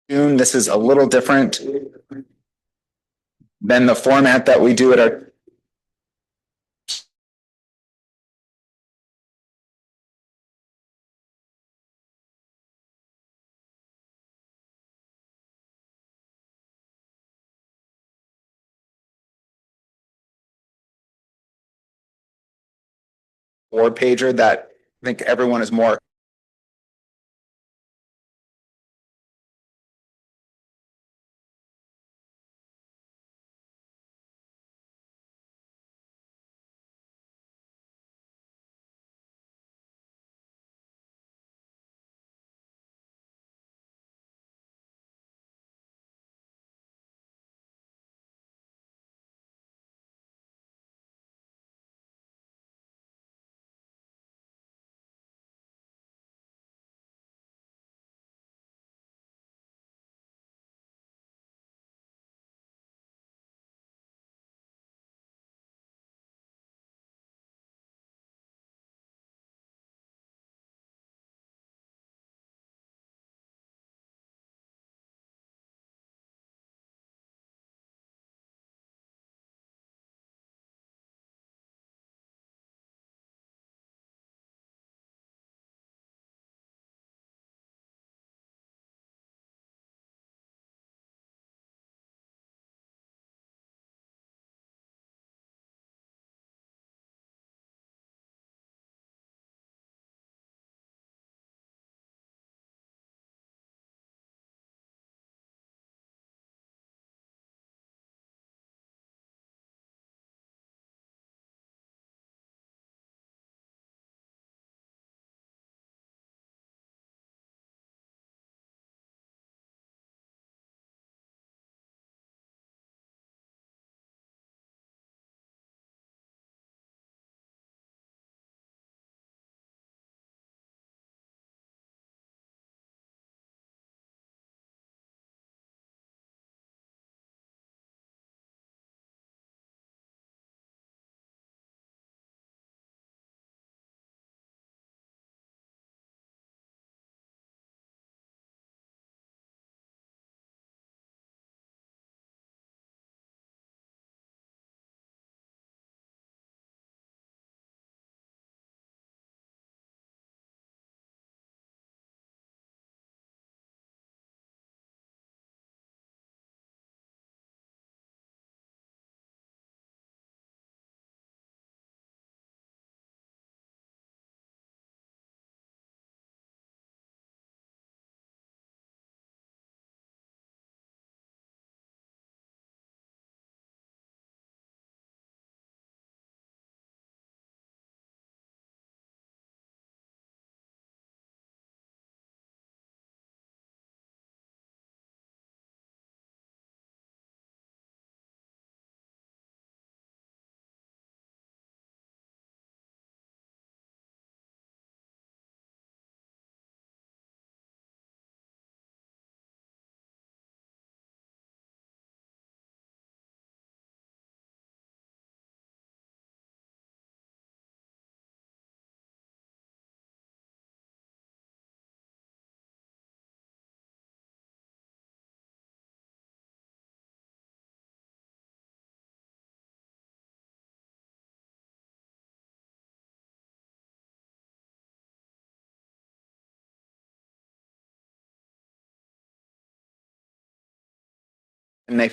This is a little different than the format that we do at our board pager that I think everyone is more. And they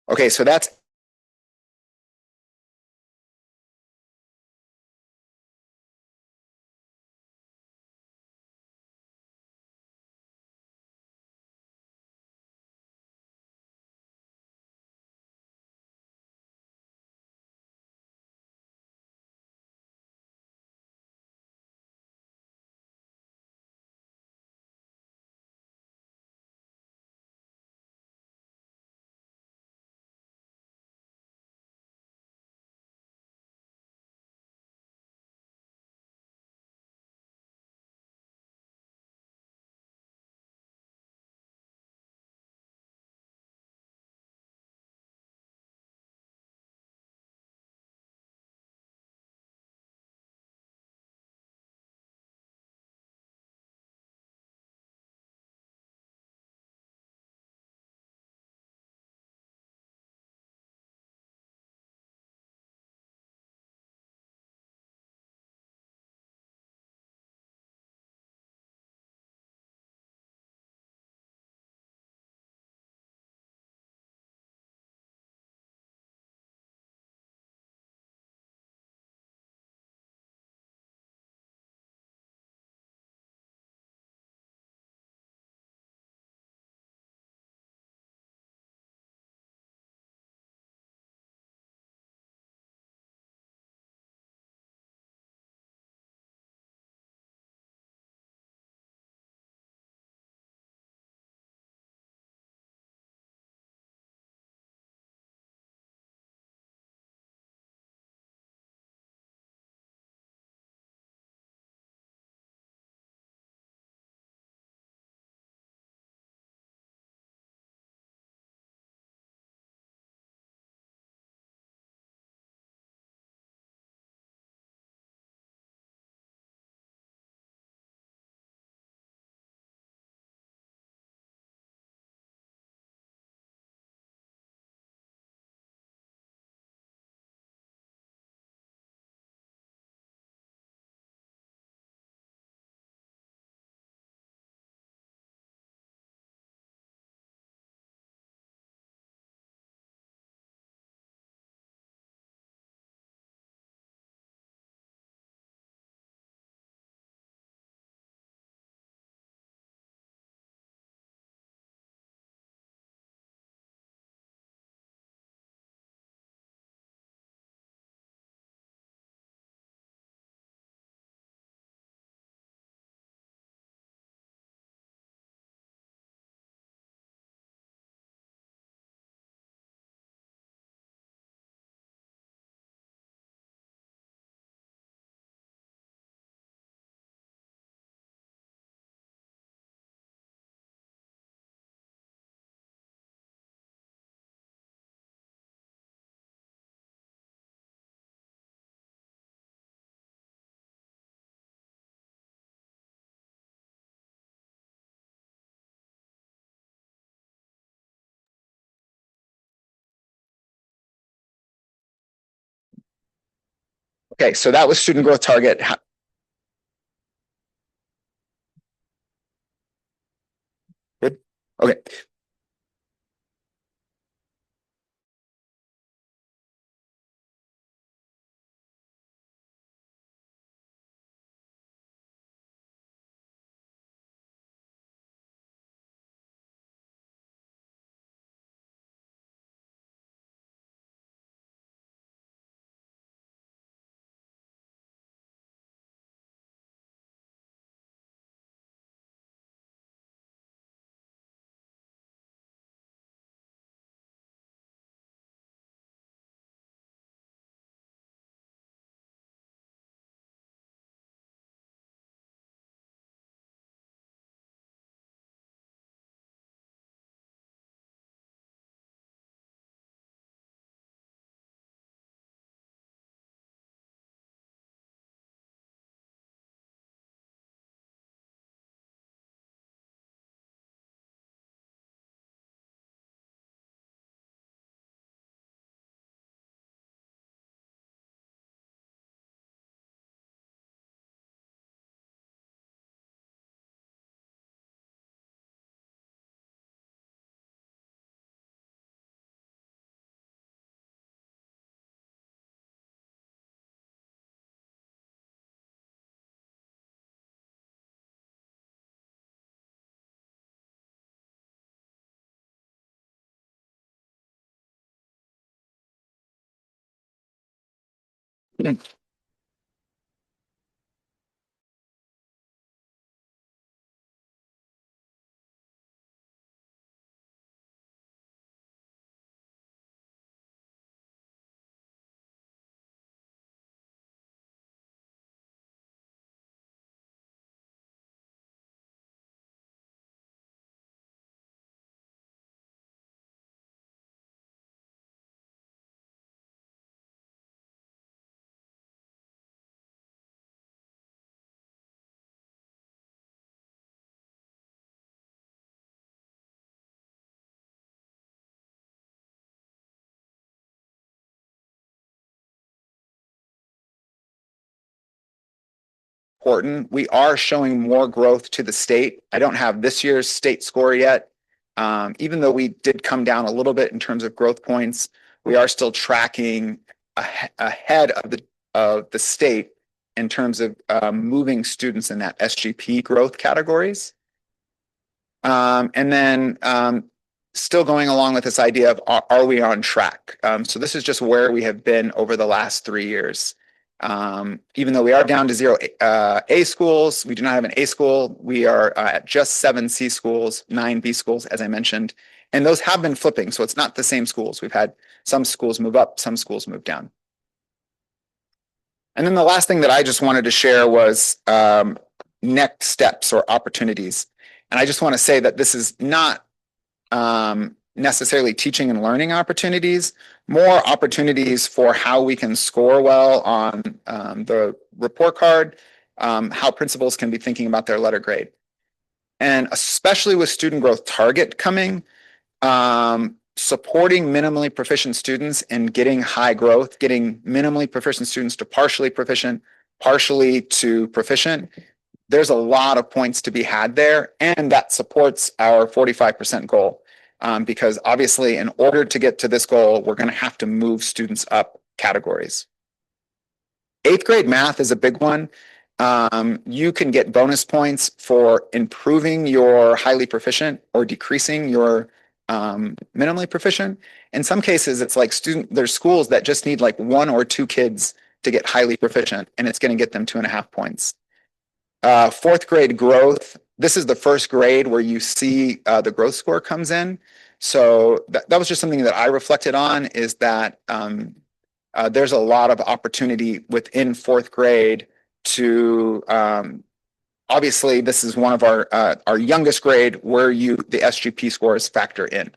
Okay, so that's okay. So that was student growth target. Good. Okay. Important. We are showing more growth to the state. I don't have this year's state score yet. Even though we did come down a little bit in terms of growth points, we are still tracking ahead of the state in terms of moving students in that SGP growth categories. And then still going along with this idea of are we on track? So this is just where we have been over the last 3 years. Even though we are down to 0 A schools, we do not have an A school. We are at just 7 C schools, 9 B schools, as I mentioned. And those have been flipping, so it's not the same schools. We've had some schools move up, some schools move down. And then the last thing that I just wanted to share was next steps or opportunities. And I just want to say that this is not necessarily teaching and learning opportunities, more opportunities for how we can score well on the report card, how principals can be thinking about their letter grade. And especially with student growth target coming, supporting minimally proficient students and getting high growth, getting minimally proficient students to partially proficient, partially to proficient. There's a lot of points to be had there, and that supports our 45% goal. Because obviously, in order to get to this goal, we're going to have to move students up categories. 8th grade math is a big one. You can get bonus points for improving your highly proficient or decreasing your minimally proficient. In some cases, it's like there's schools that just need like 1 or 2 kids to get highly proficient, and it's going to get them 2.5 points. 4th grade growth. This is the first grade where you see the growth score comes in. So that was just something that I reflected on, is that there's a lot of opportunity within 4th grade to, obviously this is one of our youngest grade where the SGP scores factor in.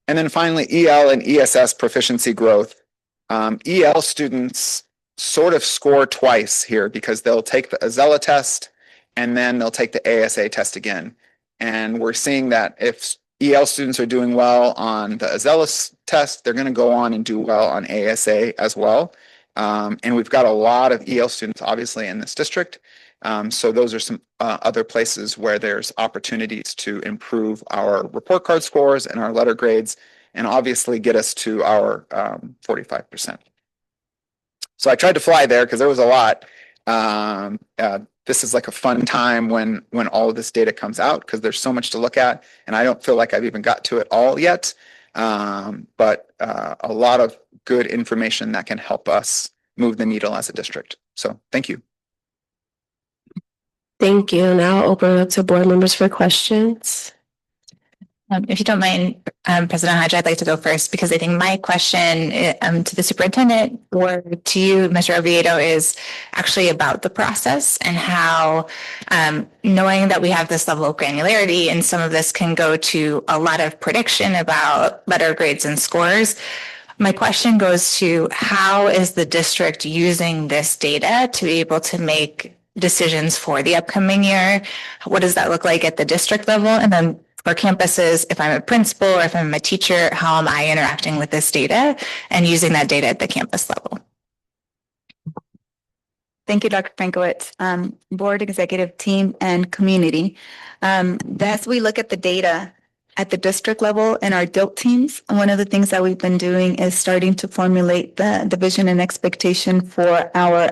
And then finally, EL and ESS proficiency growth. EL students sort of score twice here because they'll take the Azella test and then they'll take the ASA test again. And we're seeing that if EL students are doing well on the Azella test, they're going to go on and do well on ASA as well. And we've got a lot of EL students, obviously, in this district. So those are some other places where there's opportunities to improve our report card scores and our letter grades, and obviously get us to our 45%. So I tried to fly there because there was a lot. This is like a fun time when all of this data comes out, because there's so much to look at, and I don't feel like I've even got to it all yet. But a lot of good information that can help us move the needle as a district. So thank you. Thank you. Now I'll open it up to board members for questions. If you don't mind, President Hodge, I'd like to go first, because I think my question to the superintendent or to you, Mr. Oviedo, is actually about the process and how, knowing that we have this level of granularity and some of this can go to a lot of prediction about letter grades and scores. My question goes to, how is the district using this data to be able to make decisions for the upcoming year? What does that look like at the district level? And then for campuses, if I'm a principal or if I'm a teacher, how am I interacting with this data and using that data at the campus level? Thank you, Dr. Frankowitz, board, executive team, and community. As we look at the data at the district level and our DILT teams, one of the things that we've been doing is starting to formulate the vision and expectation for our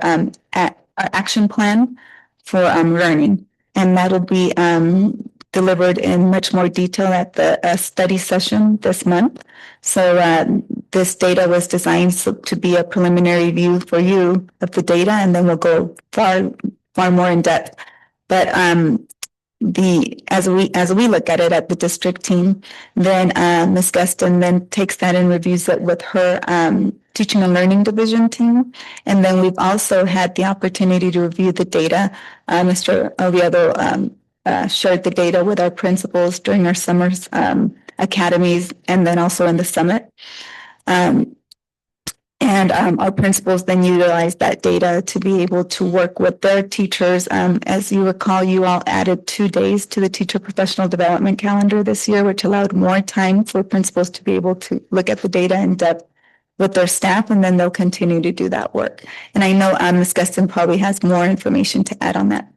action plan for learning. And that'll be delivered in much more detail at the study session this month. So this data was designed to be a preliminary view for you of the data, and then we'll go far more in depth. But as we look at it at the district team, then Ms. Guston then takes that and reviews it with her teaching and learning division team. And then we've also had the opportunity to review the data. Mr. Oviedo shared the data with our principals during our summer academies and then also in the summit. And our principals then utilize that data to be able to work with their teachers. As you recall, you all added 2 days to the teacher professional development calendar this year, which allowed more time for principals to be able to look at the data in depth with their staff, and then they'll continue to do that work. And I know Ms. Guston probably has more information to add on that.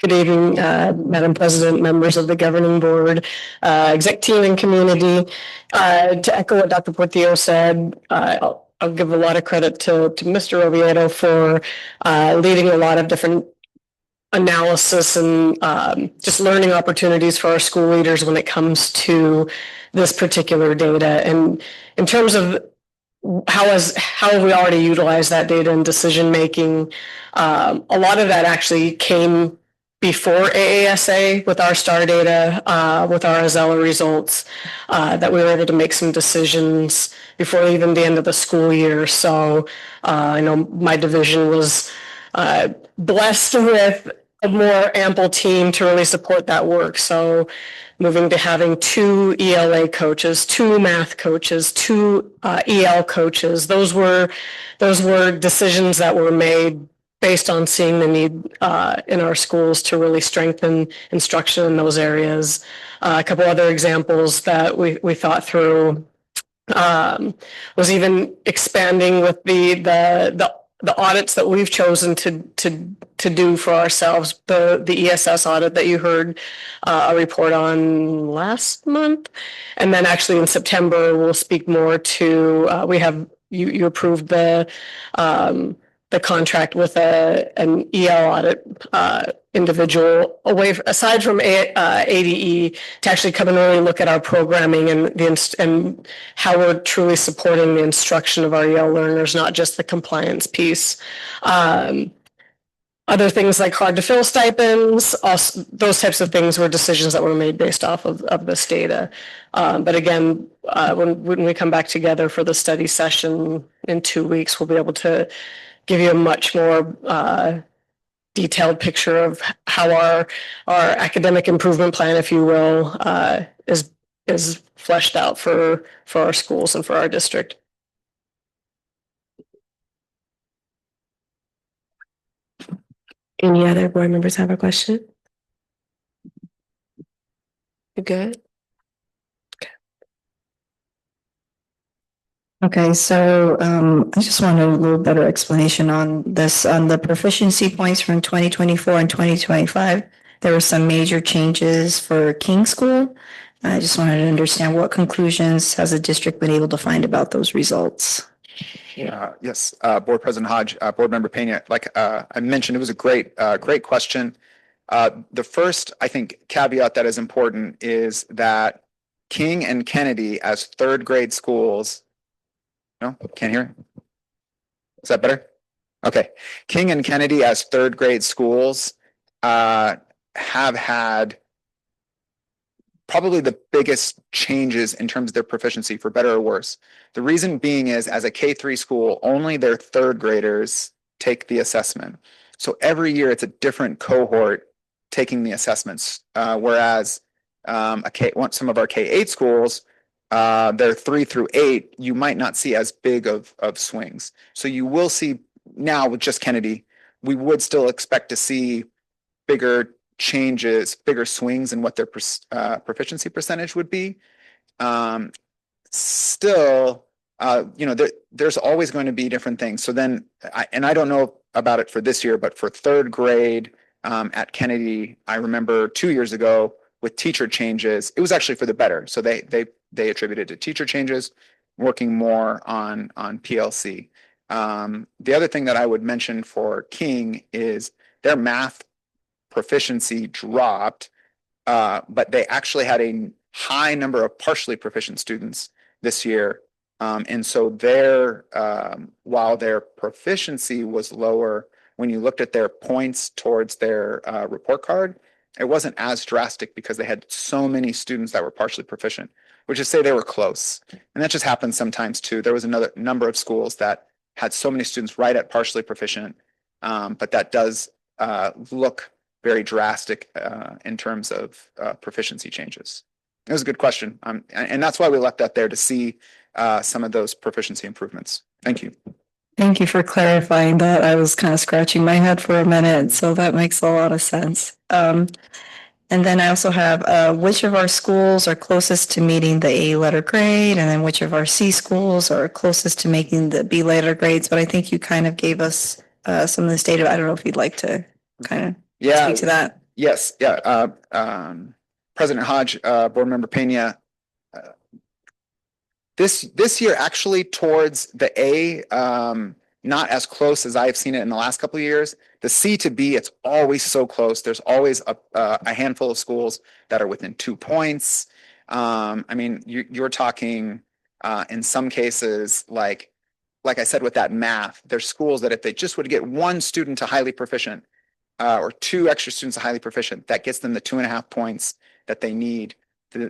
Good evening, Madam President, members of the governing board, exec team and community. To echo what Dr. Portillo said, I'll give a lot of credit to Mr. Oviedo for leading a lot of different analysis and just learning opportunities for our school leaders when it comes to this particular data. And in terms of how have we already utilized that data in decision making, a lot of that actually came before AASA with our STAR data, with our Azella results, that we were able to make some decisions before even the end of the school year. So I know my division was blessed with a more ample team to really support that work. So moving to having 2 ELA coaches, 2 math coaches, 2 EL coaches, those were decisions that were made based on seeing the need in our schools to really strengthen instruction in those areas. A couple other examples that we thought through was even expanding with the audits that we've chosen to do for ourselves. The ESS audit that you heard a report on last month, and then actually in September we'll speak more to. We have you approved the contract with an EL audit individual aside from ADE to actually come and really look at our programming and how we're truly supporting the instruction of our EL learners, not just the compliance piece. Other things like hard to fill stipends, also, those types of things were decisions that were made based off of this data. But again, when we come back together for the study session in 2 weeks, we'll be able to give you a much more detailed picture of how our academic improvement plan, if you will, is fleshed out for our schools and for our district. Any other board members have a question? You good? Okay, so I just wanted a little better explanation on this, on the proficiency points from 2024 and 2025. There were some major changes for King School. I just wanted to understand what conclusions has the district been able to find about those results? Yes, Board President Hodge, Board Member Pena, like I mentioned, it was a great question. The first, I think, caveat that is important is that King and Kennedy as 3rd grade schools. No, can't hear. Is that better? Okay. King and Kennedy as 3rd grade schools have had probably the biggest changes in terms of their proficiency, for better or worse. The reason being is, as a K-3 school, only their 3rd graders take the assessment. So every year it's a different cohort taking the assessments, whereas some of our K-8 schools, they're 3 through 8, you might not see as big of swings. So you will see now with just Kennedy, we would still expect to see bigger changes, bigger swings in what their proficiency percentage would be. Still, there's always going to be different things. So then, I don't know about it for this year, but for 3rd grade at Kennedy, I remember 2 years ago, with teacher changes, it was actually for the better. So they attributed to teacher changes, working more on PLC. The other thing that I would mention for King is their math proficiency dropped, but they actually had a high number of partially proficient students this year. And so while their proficiency was lower, when you looked at their points towards their report card, it wasn't as drastic because they had so many students that were partially proficient, which is say they were close. And that just happens sometimes too. There was another number of schools that had so many students right at partially proficient, but that does look very drastic in terms of proficiency changes. It was a good question. And that's why we left that there to see some of those proficiency improvements. Thank you. Thank you for clarifying that. I was kind of scratching my head for a minute, so that makes a lot of sense. And then I also have which of our schools are closest to meeting the A letter grade, and then which of our C schools are closest to making the B letter grades. But I think you kind of gave us some of this data. I don't know if you'd like to kind of speak to that. Yes. Yeah. President Hodge, Board Member Pena, this year actually towards the A, not as close as I've seen it in the last couple of years. The C to B, it's always so close. There's always a handful of schools that are within 2 points. I mean, you're talking in some cases, like I said, with that math, there's schools that if they just would get one student to highly proficient or 2 extra students to highly proficient, that gets them the 2.5 points that they need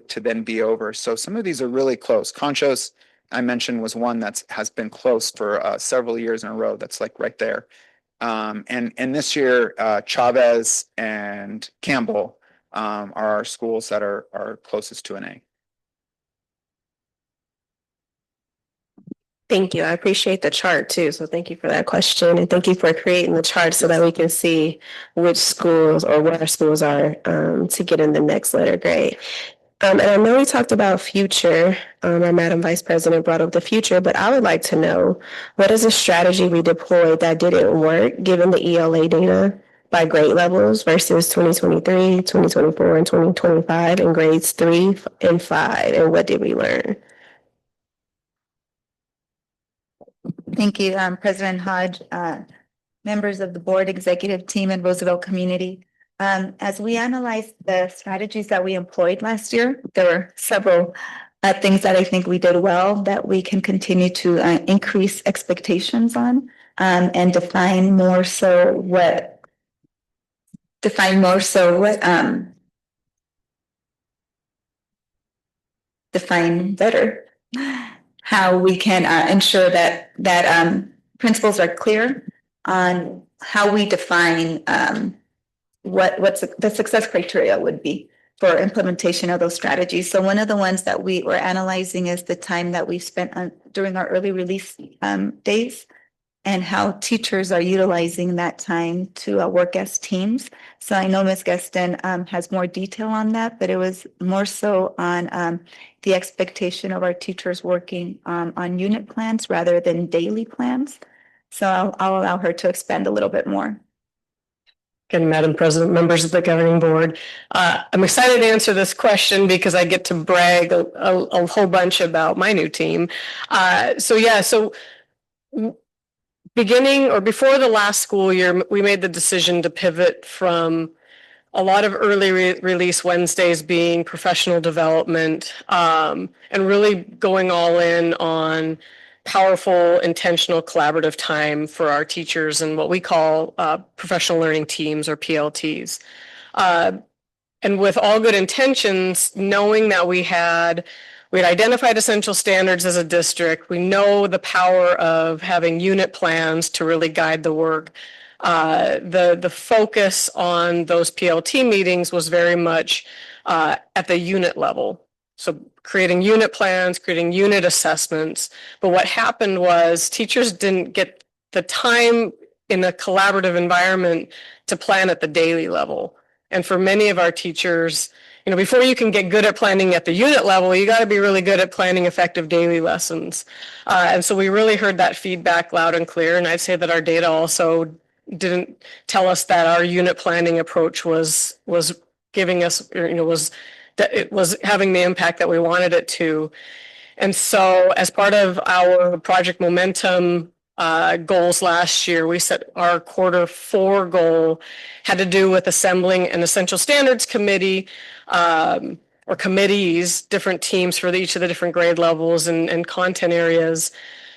to then be over. So some of these are really close. Conchos, I mentioned, was one that has been close for several years in a row. That's like right there. And this year, Chavez and Campbell are our schools that are closest to an A. Thank you. I appreciate the chart too. So thank you for that question. And thank you for creating the chart so that we can see which schools or where our schools are to get in the next letter grade. And I know we talked about future. Our Madam Vice President brought up the future, but I would like to know what is a strategy we deployed that didn't work given the ELA data by grade levels versus 2023, 2024, and 2025 in grades 3 and 5, and what did we learn? Thank you, President Hodge, members of the board, executive team, and Roosevelt community. As we analyzed the strategies that we employed last year, there were several things that I think we did well that we can continue to increase expectations on and define better how we can ensure that principles are clear on how we define what the success criteria would be for implementation of those strategies. So one of the ones that we were analyzing is the time that we spent during our early release days and how teachers are utilizing that time to work as teams. So I know Ms. Gaston has more detail on that, but it was more so on the expectation of our teachers working on unit plans rather than daily plans. So I'll allow her to expand a little bit more. Again, Madam President, members of the governing board, I'm excited to answer this question because I get to brag a whole bunch about my new team. So beginning or before the last school year, we made the decision to pivot from a lot of early release Wednesdays being professional development and really going all in on powerful, intentional, collaborative time for our teachers and what we call professional learning teams or PLTs. And with all good intentions, knowing that we had identified essential standards as a district, we know the power of having unit plans to really guide the work. The focus on those PLT meetings was very much at the unit level. So creating unit plans, creating unit assessments. But what happened was teachers didn't get the time in a collaborative environment to plan at the daily level. And for many of our teachers, before you can get good at planning at the unit level, you got to be really good at planning effective daily lessons. And so we really heard that feedback loud and clear. And I'd say that our data also didn't tell us that our unit planning approach was giving us, was that it was having the impact that we wanted it to. And so as part of our Project Momentum goals last year, we set our Q4 goal had to do with assembling an essential standards committee or committees, different teams for each of the different grade levels and content areas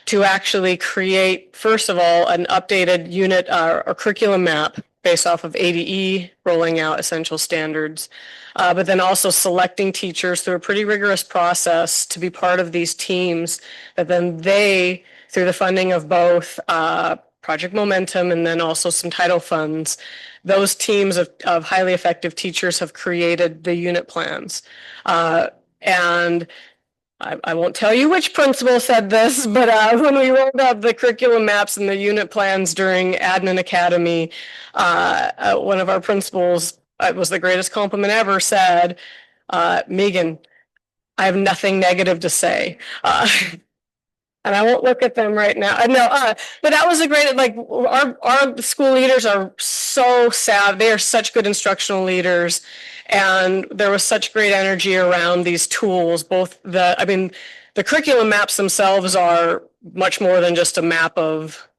to actually create, first of all, an updated unit or curriculum map based off of ADE rolling out essential standards, but then also selecting teachers through a pretty rigorous process to be part of these teams that then they, through the funding of both Project Momentum and then also some title funds, those teams of highly effective teachers have created the unit plans. And I won't tell you which principal said this, but when we rolled out the curriculum maps and the unit plans during Admin Academy, one of our principals, it was the greatest compliment ever, said, Megan, I have nothing negative to say. And I won't look at them right now. No, but that was a great, like our school leaders are so savvy. They are such good instructional leaders. And there was such great energy around these tools, the curriculum maps themselves are much more than just a map of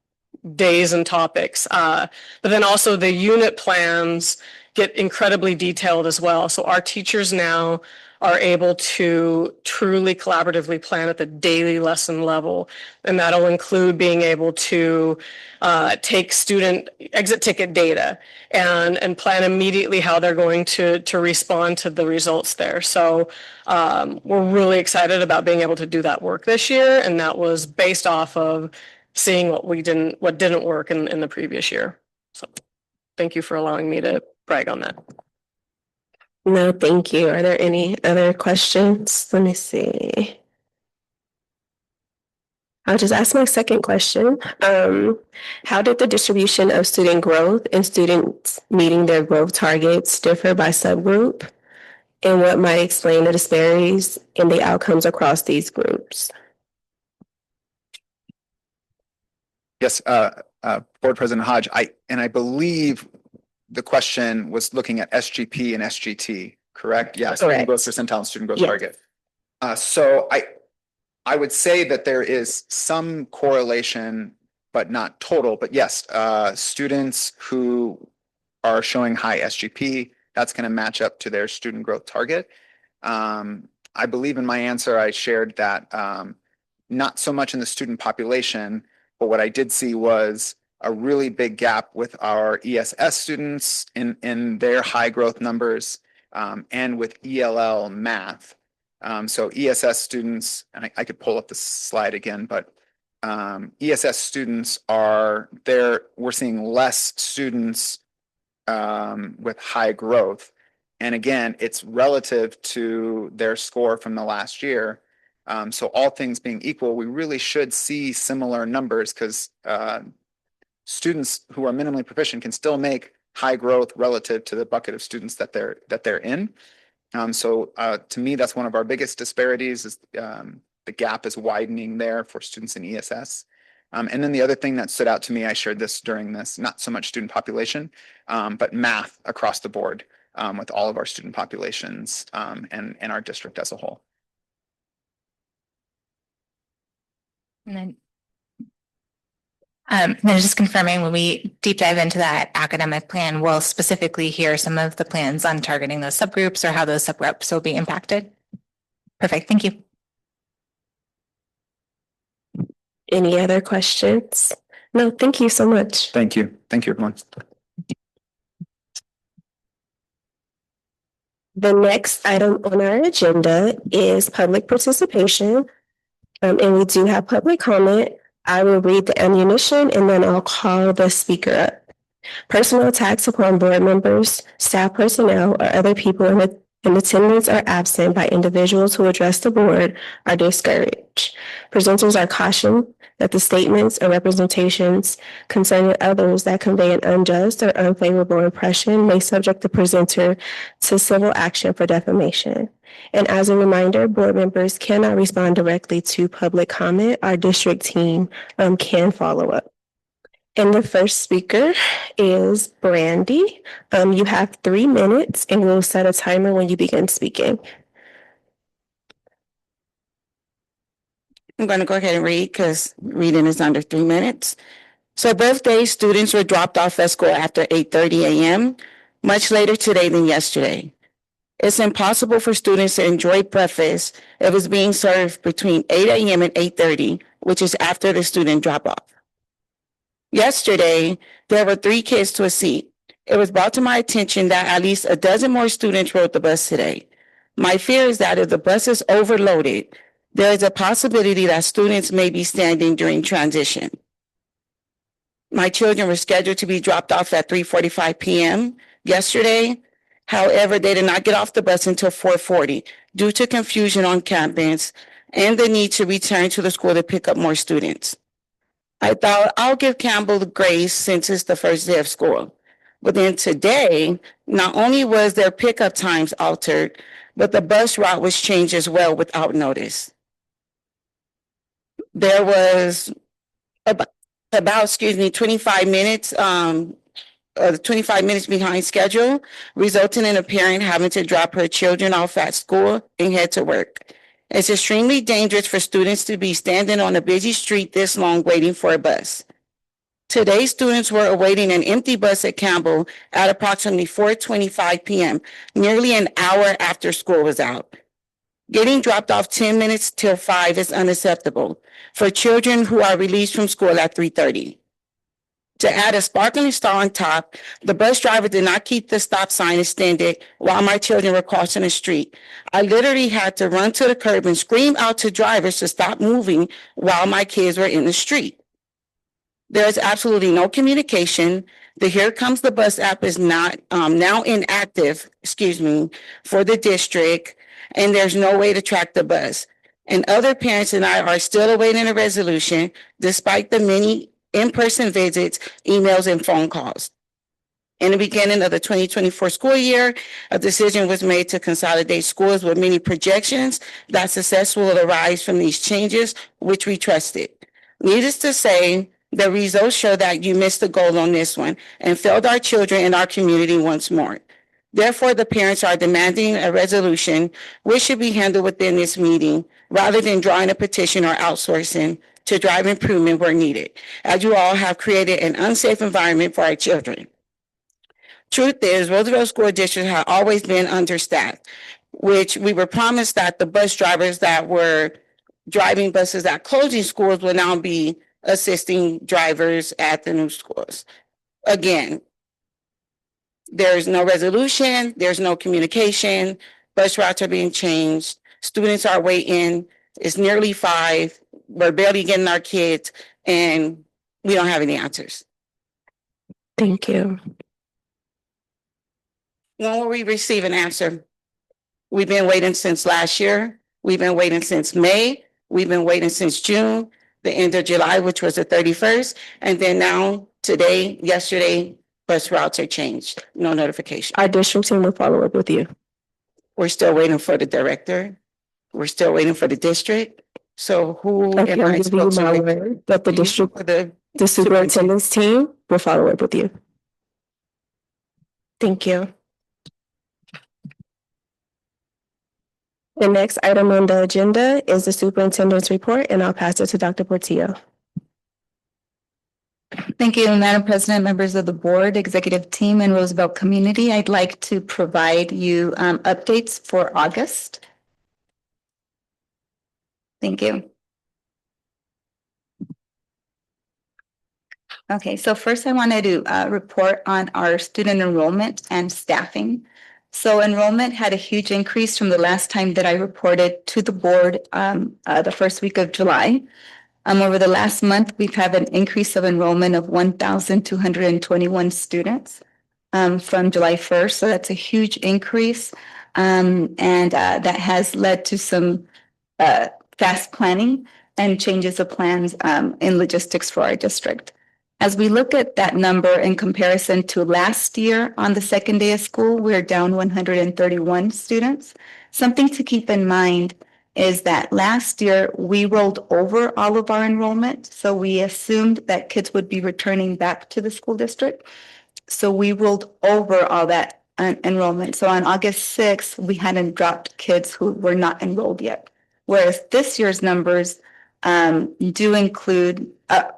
days and topics. But then also the unit plans get incredibly detailed as well. So our teachers now are able to truly collaboratively plan at the daily lesson level. And that'll include being able to take student exit ticket data and plan immediately how they're going to respond to the results there. So we're really excited about being able to do that work this year. And that was based off of seeing what didn't work in the previous year. So thank you for allowing me to brag on that. No, thank you. Are there any other questions? Let me see. I'll just ask my second question. How did the distribution of student growth and students meeting their growth targets differ by subgroup? And what might explain the disparities in the outcomes across these groups? Yes, Board President Hodge, I believe the question was looking at SGP and SGT, correct? Yes, student growth percentile and student growth target. So I would say that there is some correlation, but not total. But yes, students who are showing high SGP, that's going to match up to their student growth target. I believe in my answer, I shared that not so much in the student population, but what I did see was a really big gap with our ESS students in their high growth numbers and with ELL math. So ESS students, and I could pull up the slide again, but ESS students we're seeing less students with high growth. And again, it's relative to their score from the last year. So all things being equal, we really should see similar numbers because students who are minimally proficient can still make high growth relative to the bucket of students that they're in. So to me, that's one of our biggest disparities is the gap is widening there for students in ESS. And then the other thing that stood out to me, I shared this during this, not so much student population, but math across the board with all of our student populations and our district as a whole. And then just confirming when we deep dive into that academic plan, we'll specifically hear some of the plans on targeting those subgroups or how those subgroups will be impacted. Perfect. Thank you. Any other questions? No, thank you so much. Thank you. Thank you, everyone. The next item on our agenda is public participation. And we do have public comment. I will read the ammunition and then I'll call the speaker up. Personal attacks upon board members, staff personnel, or other people in attendance or absent by individuals who address the board are discouraged. Presenters are cautioned that the statements or representations concerning others that convey an unjust or unfavorable impression may subject the presenter to civil action for defamation. And as a reminder, board members cannot respond directly to public comment. Our district team can follow up. And the first speaker is Brandy. You have 3 minutes and we'll set a timer when you begin speaking. I'm going to go ahead and read because reading is under 3 minutes. So both days, students were dropped off at school after 8:30 a.m., much later today than yesterday. It's impossible for students to enjoy breakfast if it's being served between 8 a.m. and 8:30, which is after the student drop off. Yesterday, there were 3 kids to a seat. It was brought to my attention that at least a dozen more students rode the bus today. My fear is that if the bus is overloaded, there is a possibility that students may be standing during transition. My children were scheduled to be dropped off at 3:45 p.m. yesterday. However, they did not get off the bus until 4:40 due to confusion on campus and the need to return to the school to pick up more students. I thought I'll give Campbell the grace since it's the first day of school. But then today, not only was their pickup times altered, but the bus route was changed as well without notice. There was about 25 minutes 25 minutes behind schedule, resulting in a parent having to drop her children off at school and head to work. It's extremely dangerous for students to be standing on a busy street this long waiting for a bus. Today, students were awaiting an empty bus at Campbell at approximately 4:25 p.m., nearly an hour after school was out. Getting dropped off 10 minutes till 5 is unacceptable for children who are released from school at 3:30. To add a sparkling star on top, the bus driver did not keep the stop sign extended while my children were crossing the street. I literally had to run to the curb and scream out to drivers to stop moving while my kids were in the street. There is absolutely no communication. The Here Comes the Bus app is not now inactive, for the district, and there's no way to track the bus. And other parents and I are still awaiting a resolution despite the many in-person visits, emails, and phone calls. In the beginning of the 2024 school year, a decision was made to consolidate schools with many projections that success will arise from these changes, which we trusted. Needless to say, the results show that you missed the goal on this one and failed our children and our community once more. Therefore, the parents are demanding a resolution which should be handled within this meeting rather than drawing a petition or outsourcing to drive improvement where needed, as you all have created an unsafe environment for our children. Truth is, Roosevelt School District had always been understaffed, which we were promised that the bus drivers that were driving buses at closing schools will now be assisting drivers at the new schools. Again, there's no resolution, there's no communication, bus routes are being changed, students are waiting, it's nearly 5, we're barely getting our kids, and we don't have any answers. Thank you. When will we receive an answer? We've been waiting since last year. We've been waiting since May. We've been waiting since June, the end of July, which was the 31st. And then now, today, yesterday, bus routes are changed. No notification. Our district team will follow up with you. We're still waiting for the director. We're still waiting for the district. So who Okay, am I'll I give you supposed to my wait? word that the district, For the the superintendent's team will follow up with you. Thank you. The next item on the agenda is the superintendent's report, and I'll pass it to Dr. Portillo. Thank you, Madam President, members of the board, executive team, and Roosevelt community. I'd like to provide you updates for August. Thank you. Okay, so first I wanted to report on our student enrollment and staffing. So enrollment had a huge increase from the last time that I reported to the board the first week of July. Over the last month, we've had an increase of enrollment of 1,221 students from July 1st. So that's a huge increase. And that has led to some fast planning and changes of plans in logistics for our district. As we look at that number in comparison to last year on the second day of school, we're down 131 students. Something to keep in mind is that last year we rolled over all of our enrollment. So we assumed that kids would be returning back to the school district. So we rolled over all that enrollment. So on August 6th, we hadn't dropped kids who were not enrolled yet. Whereas this year's numbers do include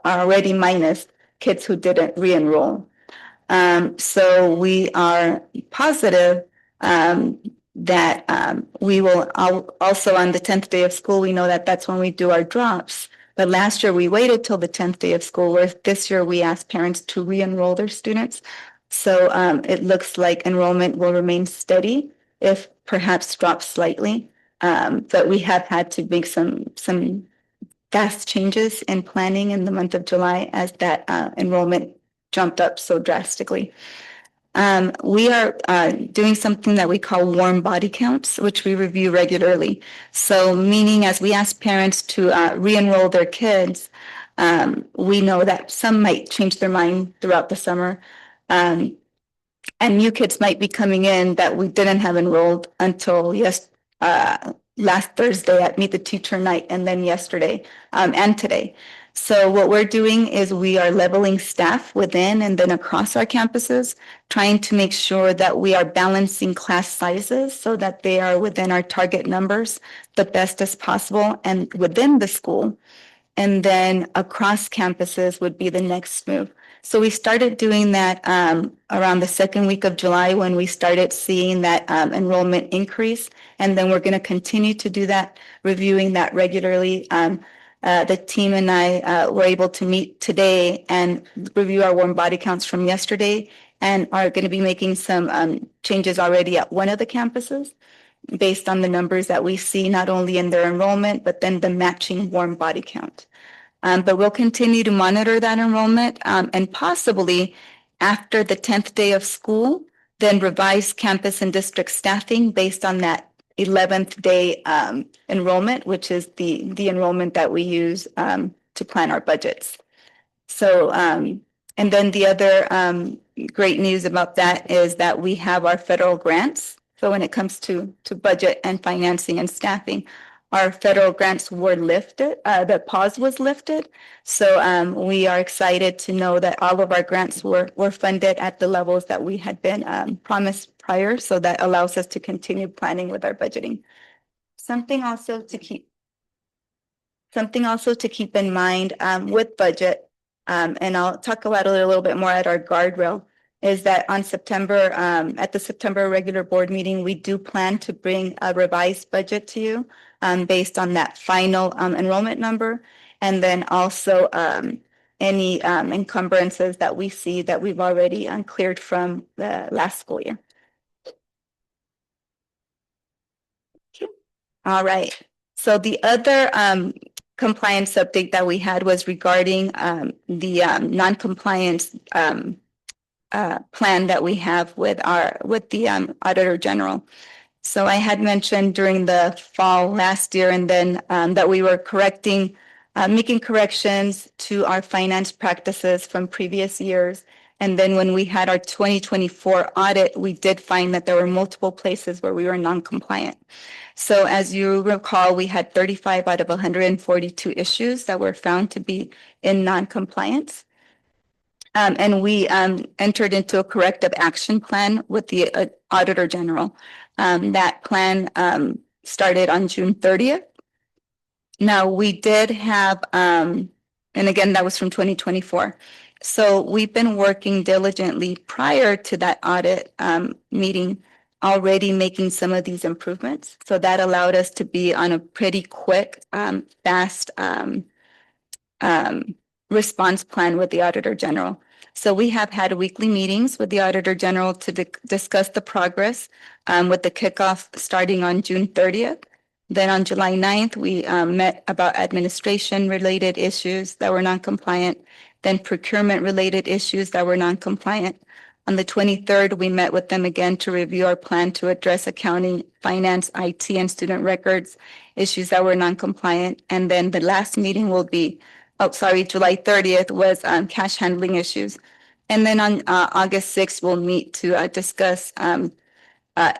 already minus kids who didn't re-enroll. So we are positive that we will also on the 10th day of school, we know that that's when we do our drops. But last year we waited till the 10th day of school, whereas this year we asked parents to re-enroll their students. So it looks like enrollment will remain steady, if perhaps drop slightly. But we have had to make some fast changes in planning in the month of July as that enrollment jumped up so drastically. We are doing something that we call warm body counts, which we review regularly. So meaning as we ask parents to re-enroll their kids, we know that some might change their mind throughout the summer. And new kids might be coming in that we didn't have enrolled until last Thursday at Meet the Teacher Night, and then yesterday and today. So what we're doing is we are leveling staff within and then across our campuses, trying to make sure that we are balancing class sizes so that they are within our target numbers the best as possible and within the school. And then across campuses would be the next move. So we started doing that around the second week of July when we started seeing that enrollment increase. And then we're going to continue to do that, reviewing that regularly. The team and I were able to meet today and review our warm body counts from yesterday and are going to be making some changes already at one of the campuses based on the numbers that we see, not only in their enrollment, but then the matching warm body count. But we'll continue to monitor that enrollment and possibly after the 10th day of school, then revise campus and district staffing based on that 11th day enrollment, which is the enrollment that we use to plan our budgets. So, and then the other great news about that is that we have our federal grants. So when it comes to budget and financing and staffing, our federal grants were lifted, the pause was lifted. So we are excited to know that all of our grants were funded at the levels that we had been promised prior. So that allows us to continue planning with our budgeting. Something also to keep in mind with budget, and I'll talk about it a little bit more at our guardrail, is that on September, at the September regular board meeting, we do plan to bring a revised budget to you based on that final enrollment number. And then also any encumbrances that we see that we've already cleared from the last school year. All right. So the other compliance update that we had was regarding the non-compliance plan that we have with the Auditor General. So I had mentioned during the fall last year and then that we were making corrections to our finance practices from previous years. And then when we had our 2024 audit, we did find that there were multiple places where we were non-compliant. So as you recall, we had 35 out of 142 issues that were found to be in non-compliance. And we entered into a corrective action plan with the Auditor General. That plan started on June 30th. Now we did have, and again, that was from 2024. So we've been working diligently prior to that audit meeting, already making some of these improvements. So that allowed us to be on a pretty quick, fast response plan with the Auditor General. So we have had weekly meetings with the Auditor General to discuss the progress with the kickoff starting on June 30th. Then on July 9th, we met about administration-related issues that were non-compliant, then procurement-related issues that were non-compliant. On the 23rd, we met with them again to review our plan to address accounting, finance, IT, and student records issues that were non-compliant. And then the last meeting will be, July 30th was cash handling issues. And then on August 6th, we'll meet to discuss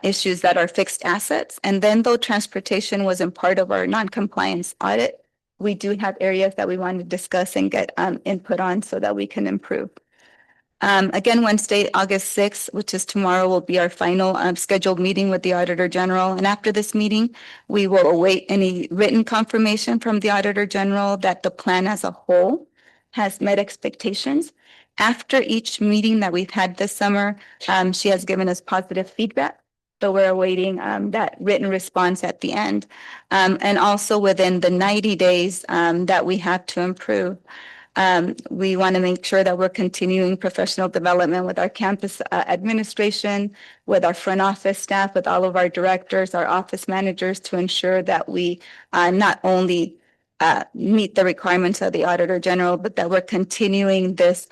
issues that are fixed assets. And then though transportation wasn't part of our non-compliance audit, we do have areas that we want to discuss and get input on so that we can improve. Again, Wednesday, August 6th, which is tomorrow, will be our final scheduled meeting with the Auditor General. And after this meeting, we will await any written confirmation from the Auditor General that the plan as a whole has met expectations. After each meeting that we've had this summer, she has given us positive feedback. So we're awaiting that written response at the end. And also within the 90 days that we have to improve. We want to make sure that we're continuing professional development with our campus administration, with our front office staff, with all of our directors, our office managers, to ensure that we not only meet the requirements of the Auditor General, but that we're continuing this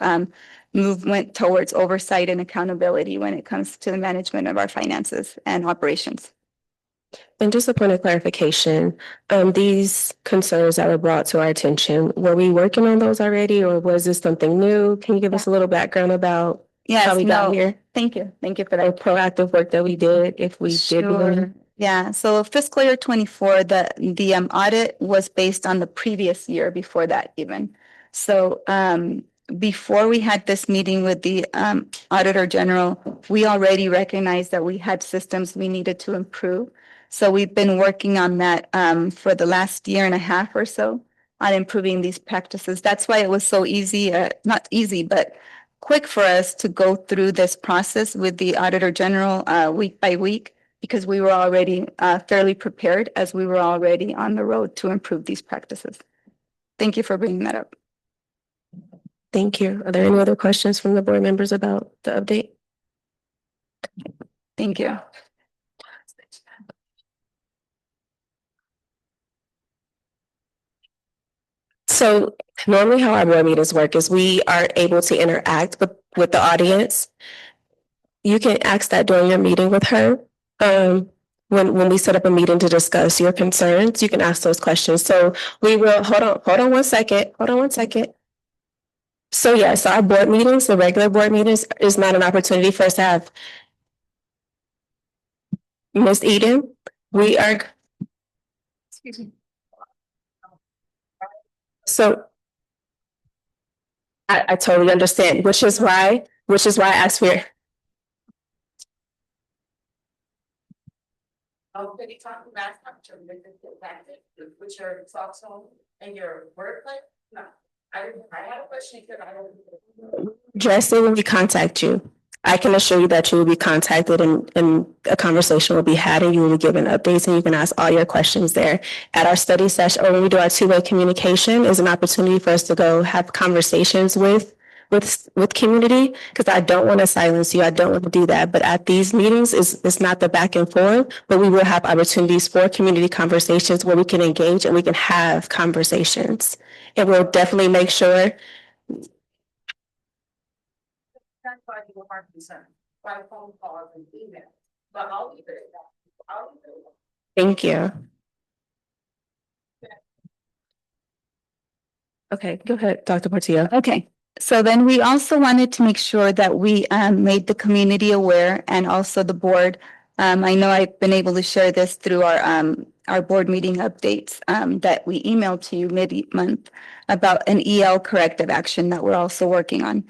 movement towards oversight and accountability when it comes to the management of our finances and operations. And just a point of clarification, these concerns that were brought to our attention, were we working on those already, or was this something new? Can you give us a little background about how we got here? Thank you. Thank you for The that. proactive work that we did, if we did do any? Sure. Yeah, so fiscal year 24, the audit was based on the previous year before that even. So before we had this meeting with the Auditor General, we already recognized that we had systems we needed to improve. So we've been working on that for the last year and a half or so on improving these practices. That's why it was so easy, not easy, but quick for us to go through this process with the Auditor General week by week, because we were already fairly prepared as we were already on the road to improve these practices. Thank you for bringing that up. Thank you. Are there any other questions from the board members about the update? Thank you. So normally how our board meetings work is we are able to interact with the audience. You can ask that during your meeting with her. When we set up a meeting to discuss your concerns, you can ask those questions. So we will, hold on one second. So yes, our board meetings, the regular board meetings, is not an opportunity for us to have. Ms. Eden, we are. Excuse me. So I totally understand, which is why I asked for. Could you talk about which your thoughts on and your workplace? No, I had a question because I don't. Address it when we contact you. I can assure you that you will be contacted and a conversation will be had and you will be given updates and you can ask all your questions there. At our study session, or when we do our two-way communication, is an opportunity for us to go have conversations with community, because I don't want to silence you. I don't want to do that. But at these meetings, it's not the back and forth, but we will have opportunities for community conversations where we can engage and we can have conversations. And we'll definitely make sure. That's why you are concerned by phone calls and emails, but I'll leave it at that. Thank you. Okay, go ahead, Dr. Portillo. Okay, so then we also wanted to make sure that we made the community aware and also the board. I know I've been able to share this through our board meeting updates that we emailed to you mid-month about an EL corrective action that we're also working on.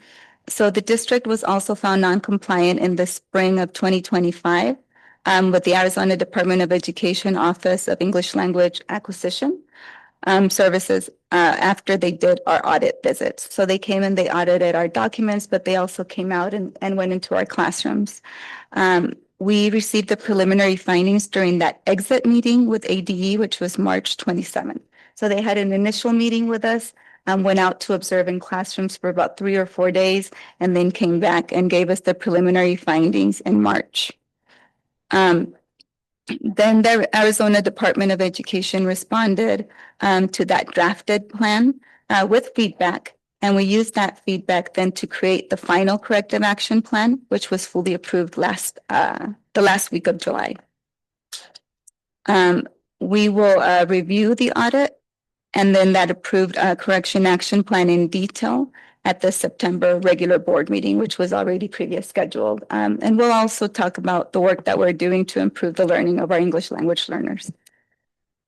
So the district was also found non-compliant in the spring of 2025 with the Arizona Department of Education Office of English Language Acquisition Services after they did our audit visits. So they came and they audited our documents, but they also came out and went into our classrooms. We received the preliminary findings during that exit meeting with ADE, which was March 27th. So they had an initial meeting with us, went out to observe in classrooms for about 3 or 4 days, and then came back and gave us the preliminary findings in March. Then the Arizona Department of Education responded to that drafted plan with feedback. And we used that feedback then to create the final corrective action plan, which was fully approved the last week of July. We will review the audit and then that approved correction action plan in detail at the September regular board meeting, which was already previous scheduled. And we'll also talk about the work that we're doing to improve the learning of our English language learners.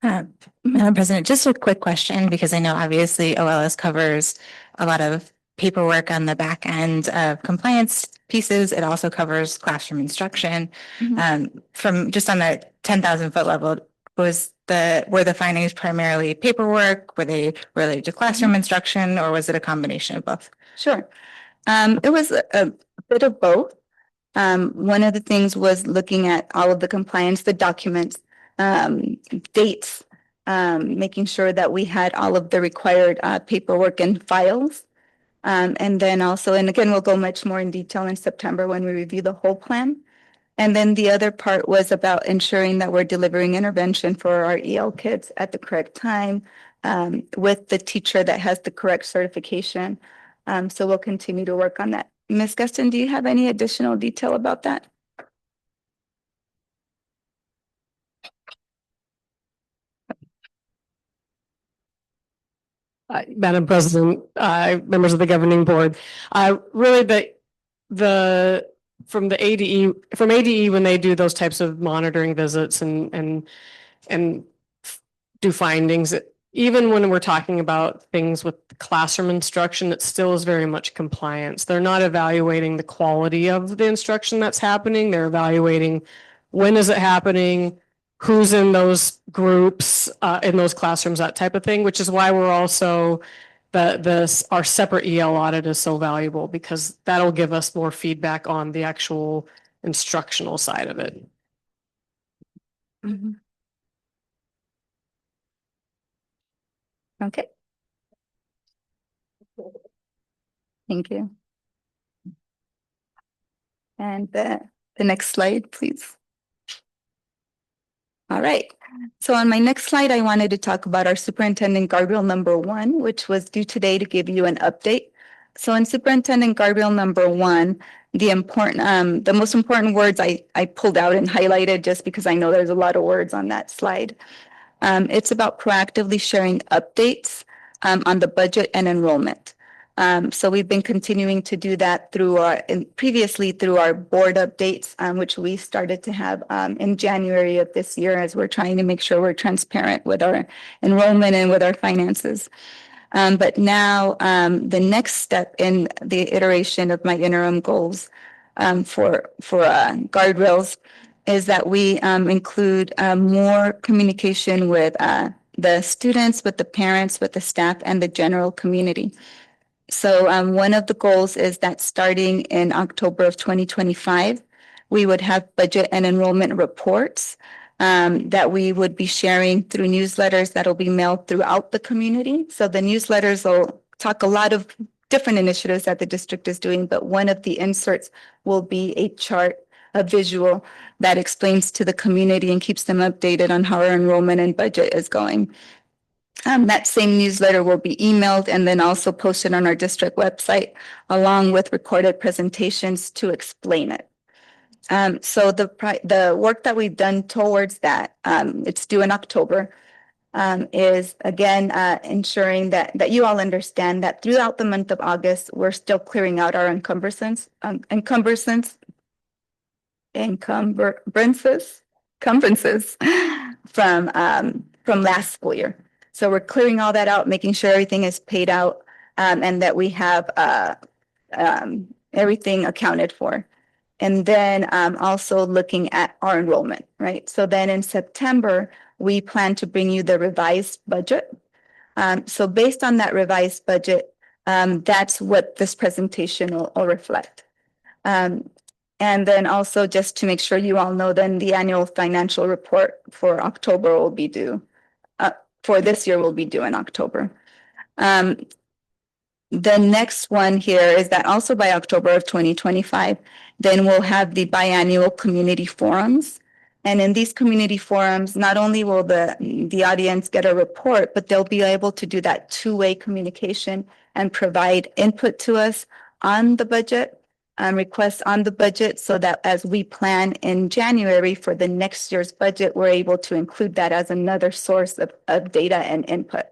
Madam President, just a quick question, because I know obviously OLS covers a lot of paperwork on the back end of compliance pieces. It also covers classroom instruction. From just on the 10,000-foot level, were the findings primarily paperwork? Were they related to classroom instruction, or was it a combination of both? Sure. It was a bit of both. One of the things was looking at all of the compliance, the documents, dates, making sure that we had all of the required paperwork and files. And then also, and again, we'll go much more in detail in September when we review the whole plan. And then the other part was about ensuring that we're delivering intervention for our EL kids at the correct time, with the teacher that has the correct certification. So we'll continue to work on that. Ms. Guston, do you have any additional detail about that? Madam President, members of the governing board, really from ADE, when they do those types of monitoring visits and do findings, even when we're talking about things with classroom instruction, it still is very much compliance. They're not evaluating the quality of the instruction that's happening. They're evaluating when is it happening, who's in those groups, in those classrooms, that type of thing, which is why we're also our separate EL audit is so valuable, because that'll give us more feedback on the actual instructional side of it. Okay. Thank you. And the next slide, please. All right. So on my next slide, I wanted to talk about our superintendent guardrail number 1, which was due today to give you an update. So in superintendent guardrail number 1, the most important words I pulled out and highlighted just because I know there's a lot of words on that slide. It's about proactively sharing updates on the budget and enrollment. So we've been continuing to do that previously through our board updates, which we started to have in January of this year, as we're trying to make sure we're transparent with our enrollment and with our finances. But now the next step in the iteration of my interim goals for guardrails is that we include more communication with the students, with the parents, with the staff, and the general community. So one of the goals is that starting in October of 2025, we would have budget and enrollment reports that we would be sharing through newsletters that'll be mailed throughout the community. So the newsletters will talk a lot of different initiatives that the district is doing, but one of the inserts will be a chart, a visual that explains to the community and keeps them updated on how our enrollment and budget is going. That same newsletter will be emailed and then also posted on our district website, along with recorded presentations to explain it. So the work that we've done towards that, it's due in October, is again ensuring that you all understand that throughout the month of August, we're still clearing out our encumbrances from last school year. So we're clearing all that out, making sure everything is paid out, and that we have everything accounted for. And then also looking at our enrollment, right? So then in September, we plan to bring you the revised budget. So based on that revised budget, that's what this presentation will reflect. And then also just to make sure you all know, then the annual financial report for October will be due. For this year will be due in October. The next one here is that also by October of 2025, then we'll have the biannual community forums. And in these community forums, not only will the audience get a report, but they'll be able to do that two-way communication and provide input to us on the budget, requests on the budget, so that as we plan in January for the next year's budget, we're able to include that as another source of data and input.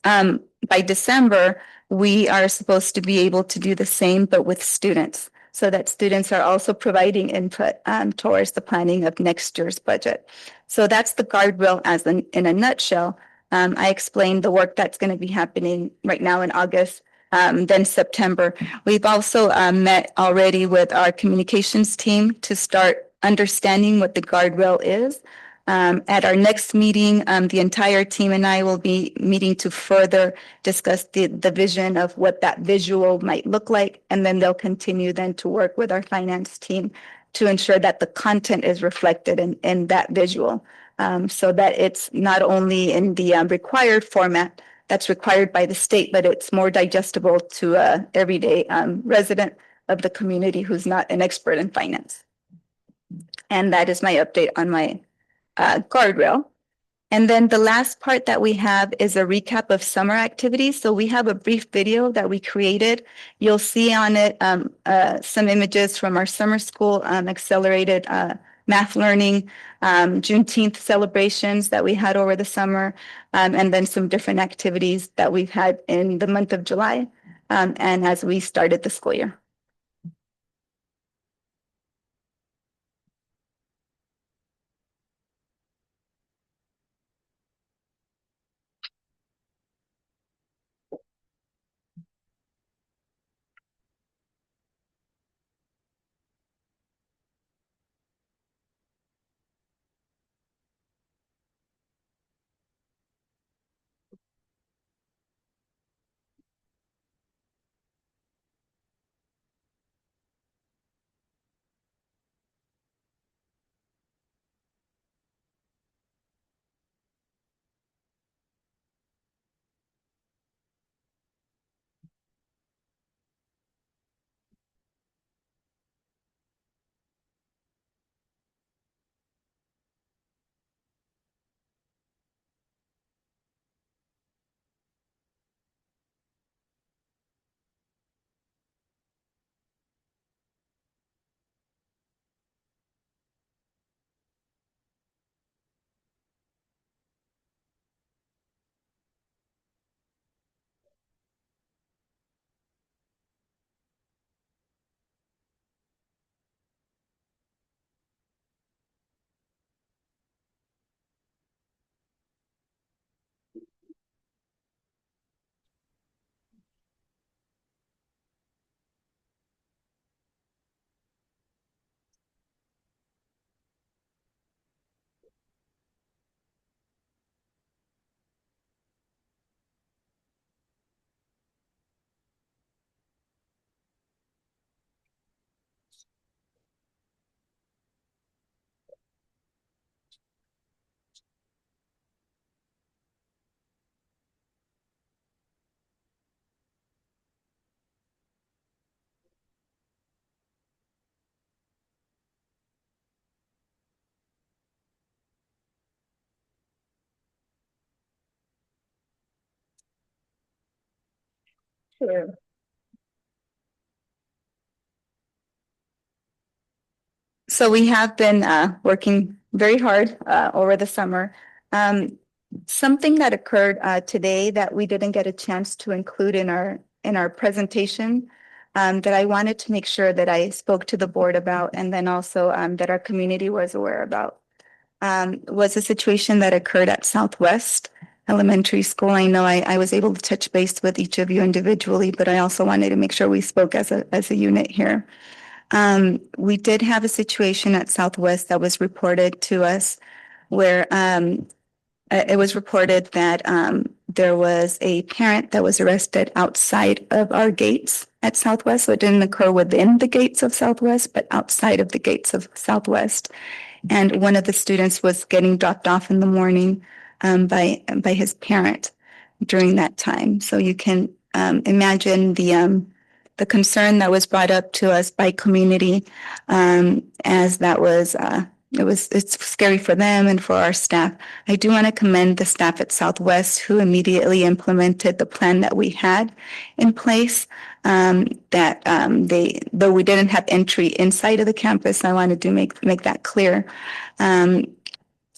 By December, we are supposed to be able to do the same, but with students, so that students are also providing input towards the planning of next year's budget. So that's the guardrail as in a nutshell. I explained the work that's going to be happening right now in August, then September. We've also met already with our communications team to start understanding what the guardrail is. At our next meeting, the entire team and I will be meeting to further discuss the vision of what that visual might look like. And then they'll continue then to work with our finance team to ensure that the content is reflected in that visual. So that it's not only in the required format that's required by the state, but it's more digestible to a everyday resident of the community who's not an expert in finance. And that is my update on my guardrail. And then the last part that we have is a recap of summer activities. So we have a brief video that we created. You'll see on it some images from our summer school accelerated math learning, Juneteenth celebrations that we had over the summer, and then some different activities that we've had in the month of July and as we started the school year. Sure. So we have been working very hard over the summer. Something that occurred today that we didn't get a chance to include in our presentation that I wanted to make sure that I spoke to the board about, and then also that our community was aware about, was a situation that occurred at Southwest Elementary School. I know I was able to touch base with each of you individually, but I also wanted to make sure we spoke as a unit here. We did have a situation at Southwest that was reported to us where it was reported that there was a parent that was arrested outside of our gates at Southwest. So it didn't occur within the gates of Southwest, but outside of the gates of Southwest. And one of the students was getting dropped off in the morning by his parent during that time. So you can imagine the concern that was brought up to us by community, as that was it's scary for them and for our staff. I do want to commend the staff at Southwest who immediately implemented the plan that we had in place. Though we didn't have entry inside of the campus, I wanted to make that clear.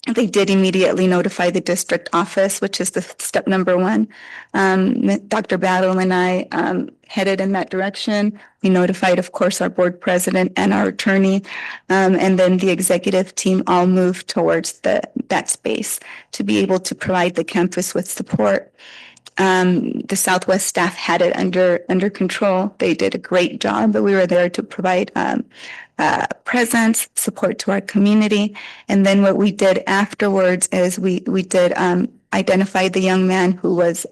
they did immediately notify the district office, which is the step number one. Dr. Battle and I headed in that direction. We notified, of course, our board president and our attorney, and then the executive team all moved towards that space to be able to provide the campus with support. The Southwest staff had it under control. They did a great job, but we were there to provide presence, support to our community. And then what we did afterwards is we did identify the young man who was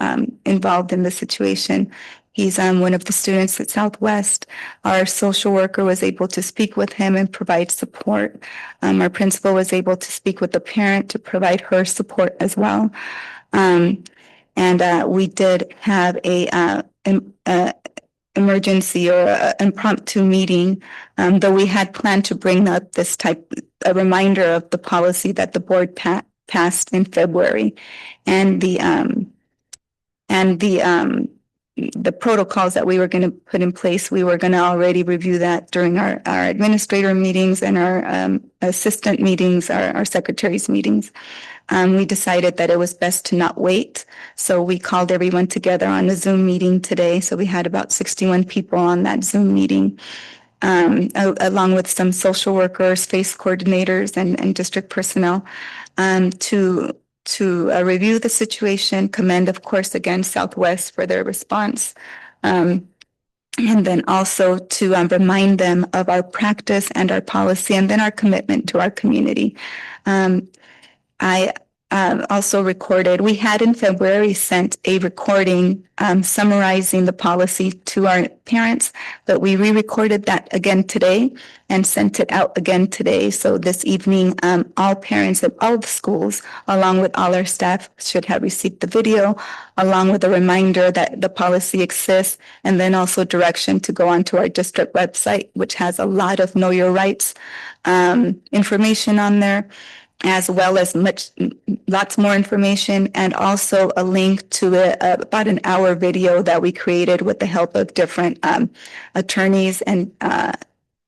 involved in the situation. He's one of the students at Southwest. Our social worker was able to speak with him and provide support. Our principal was able to speak with the parent to provide her support as well. And we did have a emergency or impromptu meeting, though we had planned to bring up a reminder of the policy that the board passed in February, and the protocols that we were going to put in place. We were going to already review that during our administrator meetings and our assistant meetings, our secretaries meetings. We decided that it was best to not wait. So we called everyone together on a Zoom meeting today. So we had about 61 people on that Zoom meeting, along with some social workers, FACE coordinators, and district personnel, to review the situation, commend, of course, again, Southwest for their response. And then also to remind them of our practice and our policy, and then our commitment to our community. I also recorded, we had in February sent a recording summarizing the policy to our parents, but we re-recorded that again today and sent it out again today. So this evening, all parents at all the schools, along with all our staff, should have received the video, along with a reminder that the policy exists, and then also direction to go onto our district website, which has a lot of Know Your Rights information on there, as well as lots more information, and also a link to about an hour video that we created with the help of different attorneys and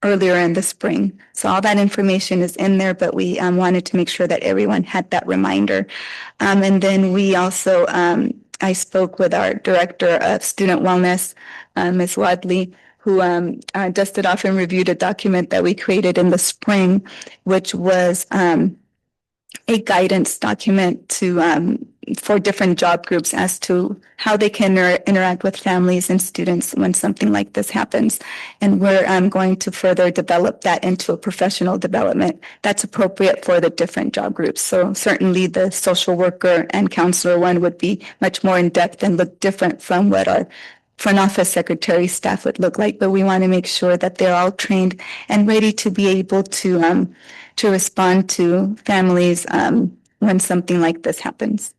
earlier in the spring. So all that information is in there, but we wanted to make sure that everyone had that reminder. And then we also, I spoke with our director of student wellness, Ms. Wadley, who dusted off and reviewed a document that we created in the spring, which was a guidance document for different job groups as to how they can interact with families and students when something like this happens. And we're going to further develop that into a professional development that's appropriate for the different job groups. So certainly the social worker and counselor one would be much more in depth and look different from what our front office secretary staff would look like. But we want to make sure that they're all trained and ready to be able to respond to families when something like this happens.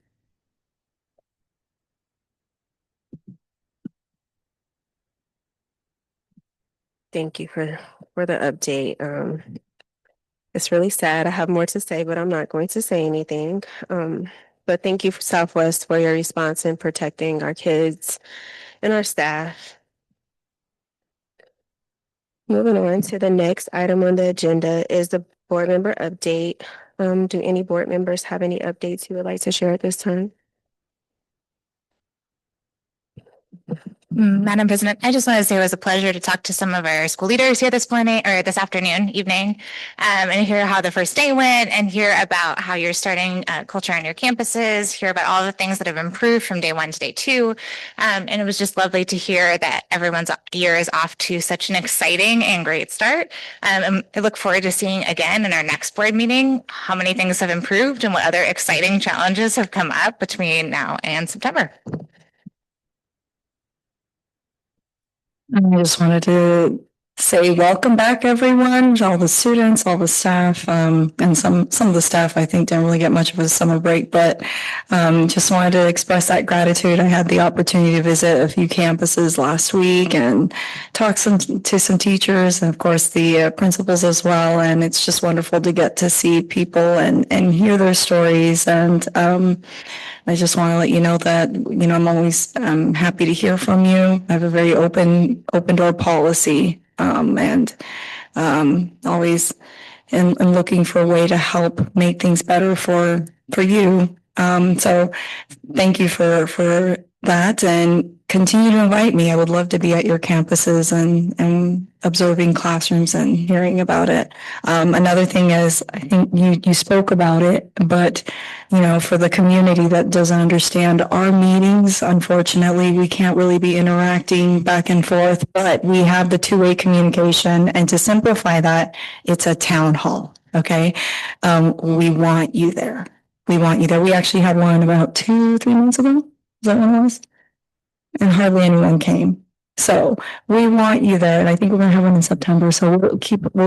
Thank you for the update. It's really sad. I have more to say, but I'm not going to say anything. But thank you for Southwest for your response in protecting our kids and our staff. Moving on to the next item on the agenda is the board member update. Do any board members have any updates you would like to share at this time? Madam President, I just want to say it was a pleasure to talk to some of our school leaders here this morning or this evening, and hear how the first day went and hear about how you're starting culture on your campuses, hear about all the things that have improved from day one to day two. And it was just lovely to hear that everyone's year is off to such an exciting and great start. And I look forward to seeing again in our next board meeting how many things have improved and what other exciting challenges have come up between now and September. I just wanted to say welcome back, everyone, all the students, all the staff, and some of the staff I think didn't really get much of a summer break, but just wanted to express that gratitude. I had the opportunity to visit a few campuses last week and talk to some teachers and of course the principals as well. And it's just wonderful to get to see people and hear their stories. And I just want to let you know that, I'm always happy to hear from you. I have a very open door policy, and always and looking for a way to help make things better for you. So thank you for that, and continue to invite me. I would love to be at your campuses and observing classrooms and hearing about it. Another thing is, I think you spoke about it, but you know, for the community that doesn't understand our meetings, unfortunately, we can't really be interacting back and forth, but we have the two-way communication. And to simplify that, it's a town hall. Okay. We want you there. We want you there. We actually had one about 3 months ago. Is that what it was? And hardly anyone came. So we want you there. And I think we're going to have one in September. So we'll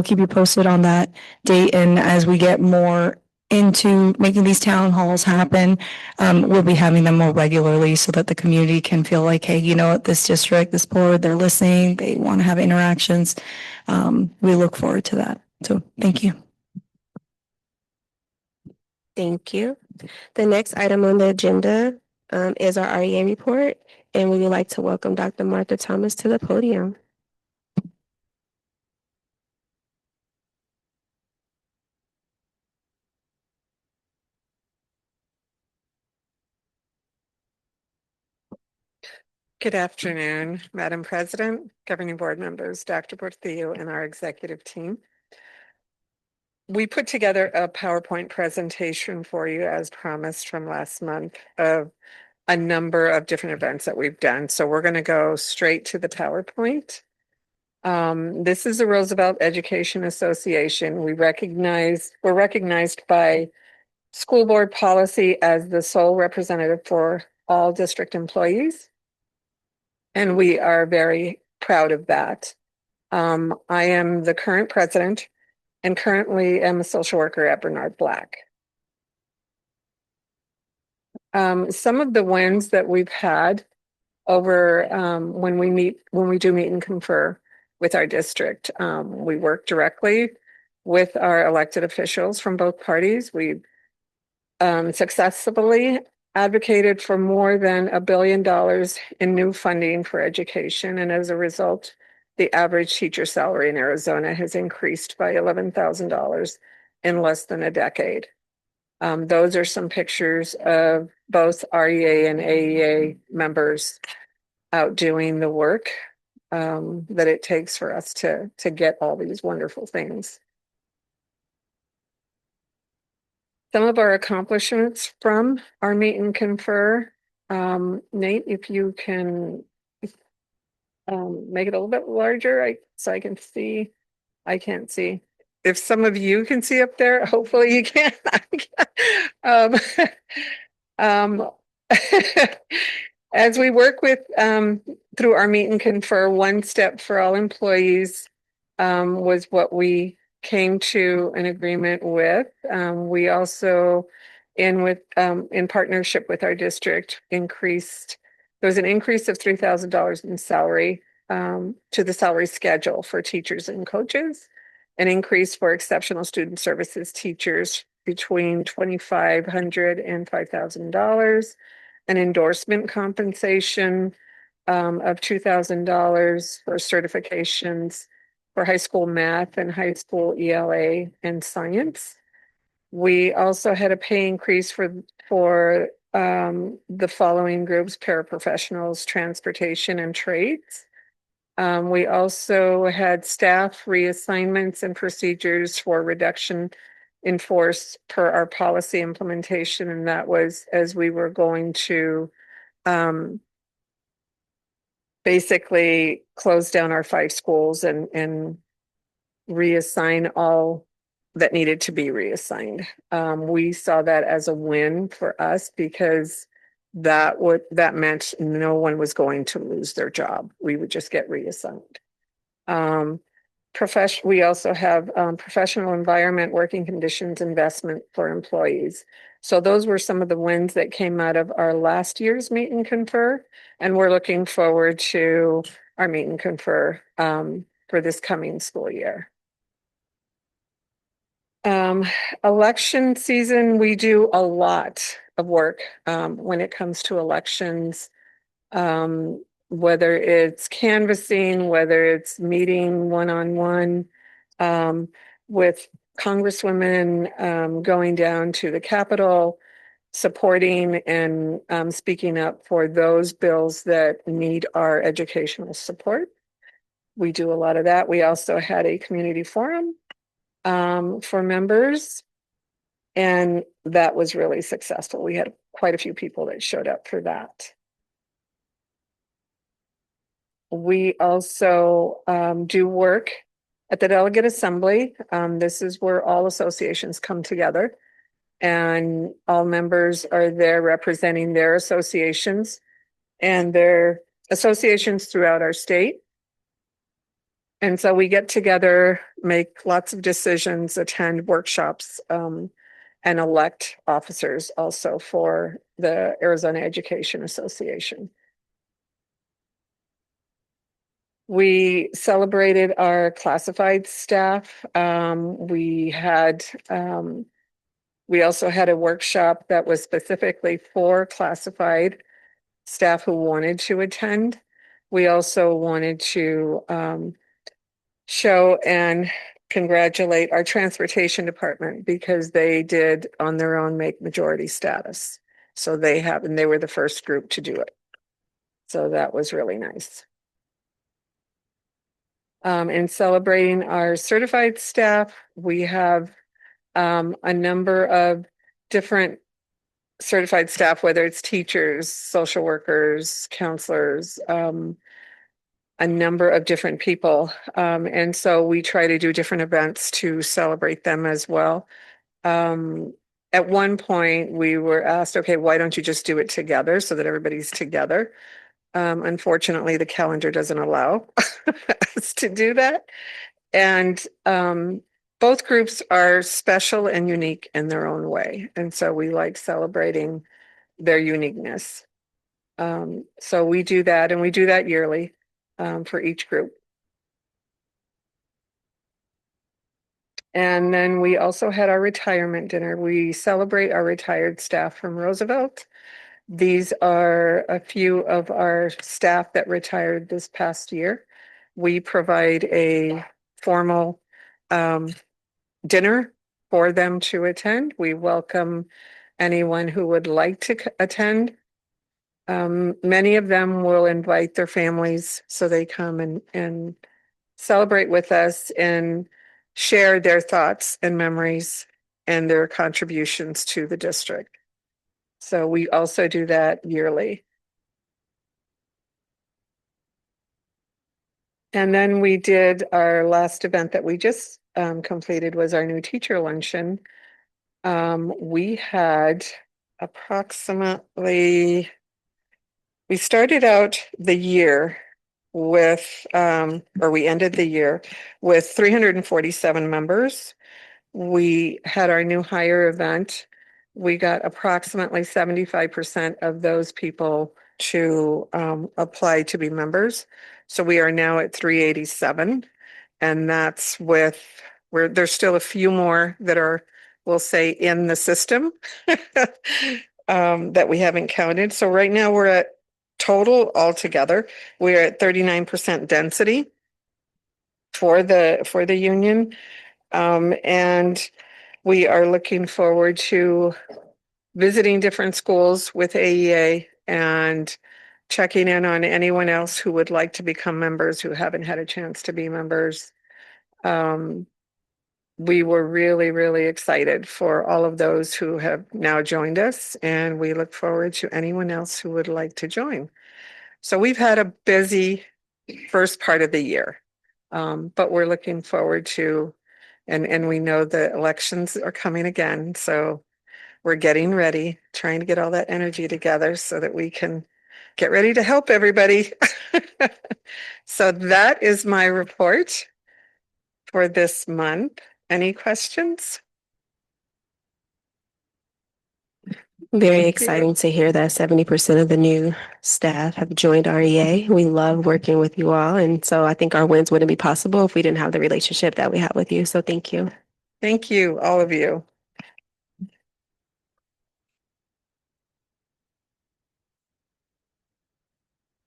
keep you posted on that date. And as we get more into making these town halls happen, we'll be having them more regularly so that the community can feel like, hey, you know what, this district, this board, they're listening. They want to have interactions. We look forward to that. So thank you. Thank you. The next item on the agenda is our REA report, and we would like to welcome Dr. Martha Thomas to the podium. Good afternoon, Madam President, governing board members, Dr. Portillo, and our executive team. We put together a PowerPoint presentation for you as promised from last month of a number of different events that we've done. So we're going to go straight to the PowerPoint. This is the Roosevelt Education Association. We're recognized by school board policy as the sole representative for all district employees. And we are very proud of that. I am the current president and currently am a social worker at Bernard Black. Some of the wins that we've had over when we do meet and confer with our district, we work directly with our elected officials from both parties. We've successfully advocated for more than $1 billion in new funding for education. And as a result, the average teacher salary in Arizona has increased by $11,000 in less than a decade. Those are some pictures of both REA and AEA members out doing the work that it takes for us to get all these wonderful things. Some of our accomplishments from our meet and confer. Nate, if you can make it a little bit larger so I can see. I can't see. If some of you can see up there, hopefully you can. As we work with through our meet and confer, one step for all employees was what we came to an agreement with. We also, in partnership with our district, there was an increase of $3,000 in salary to the salary schedule for teachers and coaches, an increase for exceptional student services teachers between $2,500 and $5,000, an endorsement compensation of $2,000 for certifications for high school math and high school ELA and science. We also had a pay increase for the following groups: paraprofessionals, transportation, and trades. We also had staff reassignments and procedures for reduction in force per our policy implementation, and that was as we were going to basically close down our 5 schools and reassign all that needed to be reassigned. We saw that as a win for us because that meant no one was going to lose their job. We would just get reassigned. We also have professional environment, working conditions, investment for employees. So those were some of the wins that came out of our last year's meet and confer, and we're looking forward to our meet and confer for this coming school year. Election season, we do a lot of work when it comes to elections, whether it's canvassing, whether it's meeting one-on-one with congresswomen going down to the Capitol, supporting and speaking up for those bills that need our educational support. We do a lot of that. We also had a community forum for members, and that was really successful. We had quite a few people that showed up for that. We also do work at the Delegate Assembly. This is where all associations come together, and all members are there representing their associations and their associations throughout our state. And so we get together, make lots of decisions, attend workshops, and elect officers also for the Arizona Education Association. We celebrated our classified staff. We also had a workshop that was specifically for classified staff who wanted to attend. We also wanted to show and congratulate our transportation department because they did on their own make majority status. So they were the first group to do it. So that was really nice. In celebrating our certified staff, we have a number of different certified staff, whether it's teachers, social workers, counselors, a number of different people. And so we try to do different events to celebrate them as well. At one point, we were asked, okay, why don't you just do it together so that everybody's together? Unfortunately, the calendar doesn't allow us to do that. And both groups are special and unique in their own way. And so we like celebrating their uniqueness. So we do that, and we do that yearly for each group. And then we also had our retirement dinner. We celebrate our retired staff from Roosevelt. These are a few of our staff that retired this past year. We provide a formal dinner for them to attend. We welcome anyone who would like to attend. Many of them will invite their families so they come and celebrate with us and share their thoughts and memories and their contributions to the district. So we also do that yearly. And then we did our last event that we just completed was our new teacher luncheon. We had approximately, we started out the year with, or we ended the year with 347 members. We had our new hire event. We got approximately 75% of those people to apply to be members. So we are now at 387. And that's with, where there's still a few more that are, we'll say, in the system that we haven't counted. So right now we're at total altogether, we're at 39% density for the union. And we are looking forward to visiting different schools with AEA and checking in on anyone else who would like to become members who haven't had a chance to be members. We were really, really excited for all of those who have now joined us, and we look forward to anyone else who would like to join. So we've had a busy first part of the year, but we're looking forward to, and we know the elections are coming again. So we're getting ready, trying to get all that energy together so that we can get ready to help everybody. So that is my report for this month. Any questions? Very exciting to hear that 70% of the new staff have joined REA. We love working with you all. And so I think our wins wouldn't be possible if we didn't have the relationship that we have with you. So thank you. Thank you, all of you.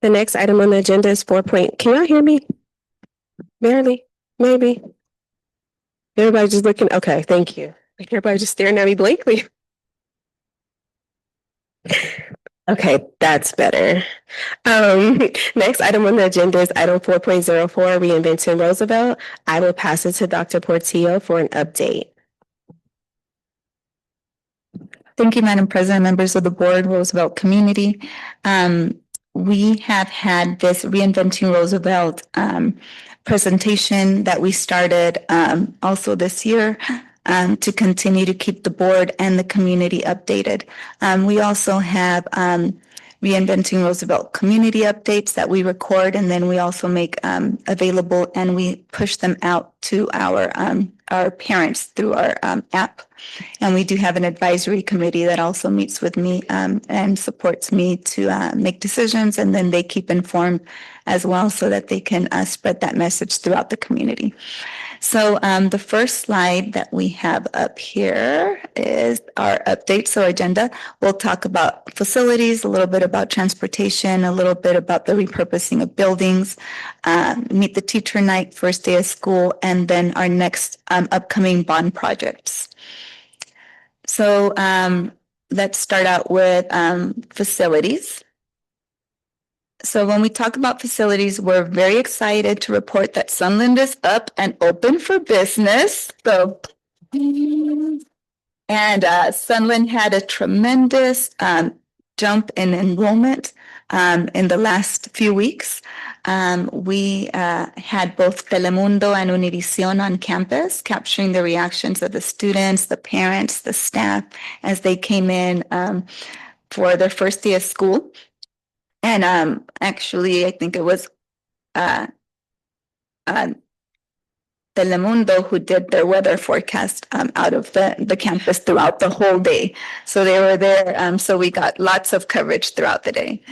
The next item on the agenda is 4 point. Can y'all hear me? Barely, maybe. Everybody just looking, okay, thank you. Like everybody just staring at me blankly. Okay, that's better. Next item on the agenda is item 4.04, reinventing Roosevelt. I will pass it to Dr. Portillo for an update. Thank you, Madam President, members of the board, Roosevelt community. We have had this Reinventing Roosevelt presentation that we started also this year to continue to keep the board and the community updated. We also have Reinventing Roosevelt community updates that we record, and then we also make available and we push them out to our parents through our app. And we do have an advisory committee that also meets with me and supports me to make decisions, and then they keep informed as well so that they can spread that message throughout the community. So the first slide that we have up here is our update. So agenda, we'll talk about facilities, a little bit about transportation, a little bit about the repurposing of buildings, meet the teacher night, first day of school, and then our next upcoming bond projects. So let's start out with facilities. So when we talk about facilities, we're very excited to report that Sunland is up and open for business. So, and Sunland had a tremendous jump in enrollment in the last few weeks. We had both Telemundo and Univision on campus, capturing the reactions of the students, the parents, the staff, as they came in for their first day of school. And actually, I think it was Telemundo who did their weather forecast out of the campus throughout the whole day. So they were there. So we got lots of coverage throughout the day.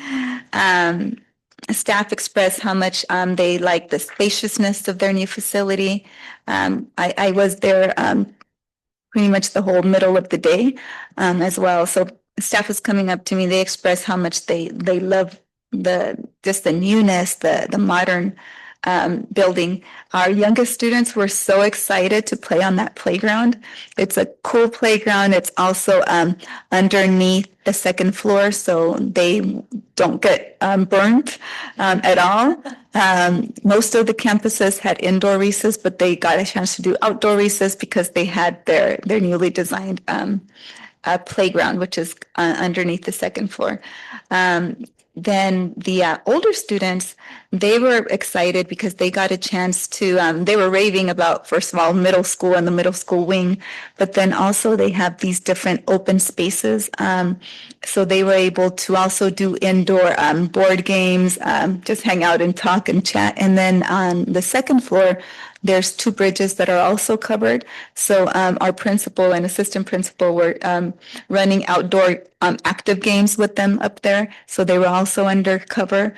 Staff expressed how much they like the spaciousness of their new facility. I was there pretty much the whole middle of the day as well. So staff was coming up to me. They expressed how much they love the newness, the modern building. Our youngest students were so excited to play on that playground. It's a cool playground. It's also underneath the second floor, so they don't get burnt at all. Most of the campuses had indoor recess, but they got a chance to do outdoor recess because they had their newly designed playground, which is underneath the second floor. Then the older students, they were excited because they got a chance to, they were raving about, first of all, middle school and the middle school wing, but then also they have these different open spaces. So they were able to also do indoor board games, just hang out and talk and chat. And then on the second floor, there's 2 bridges that are also covered. So our principal and assistant principal were running outdoor active games with them up there. So they were also under cover.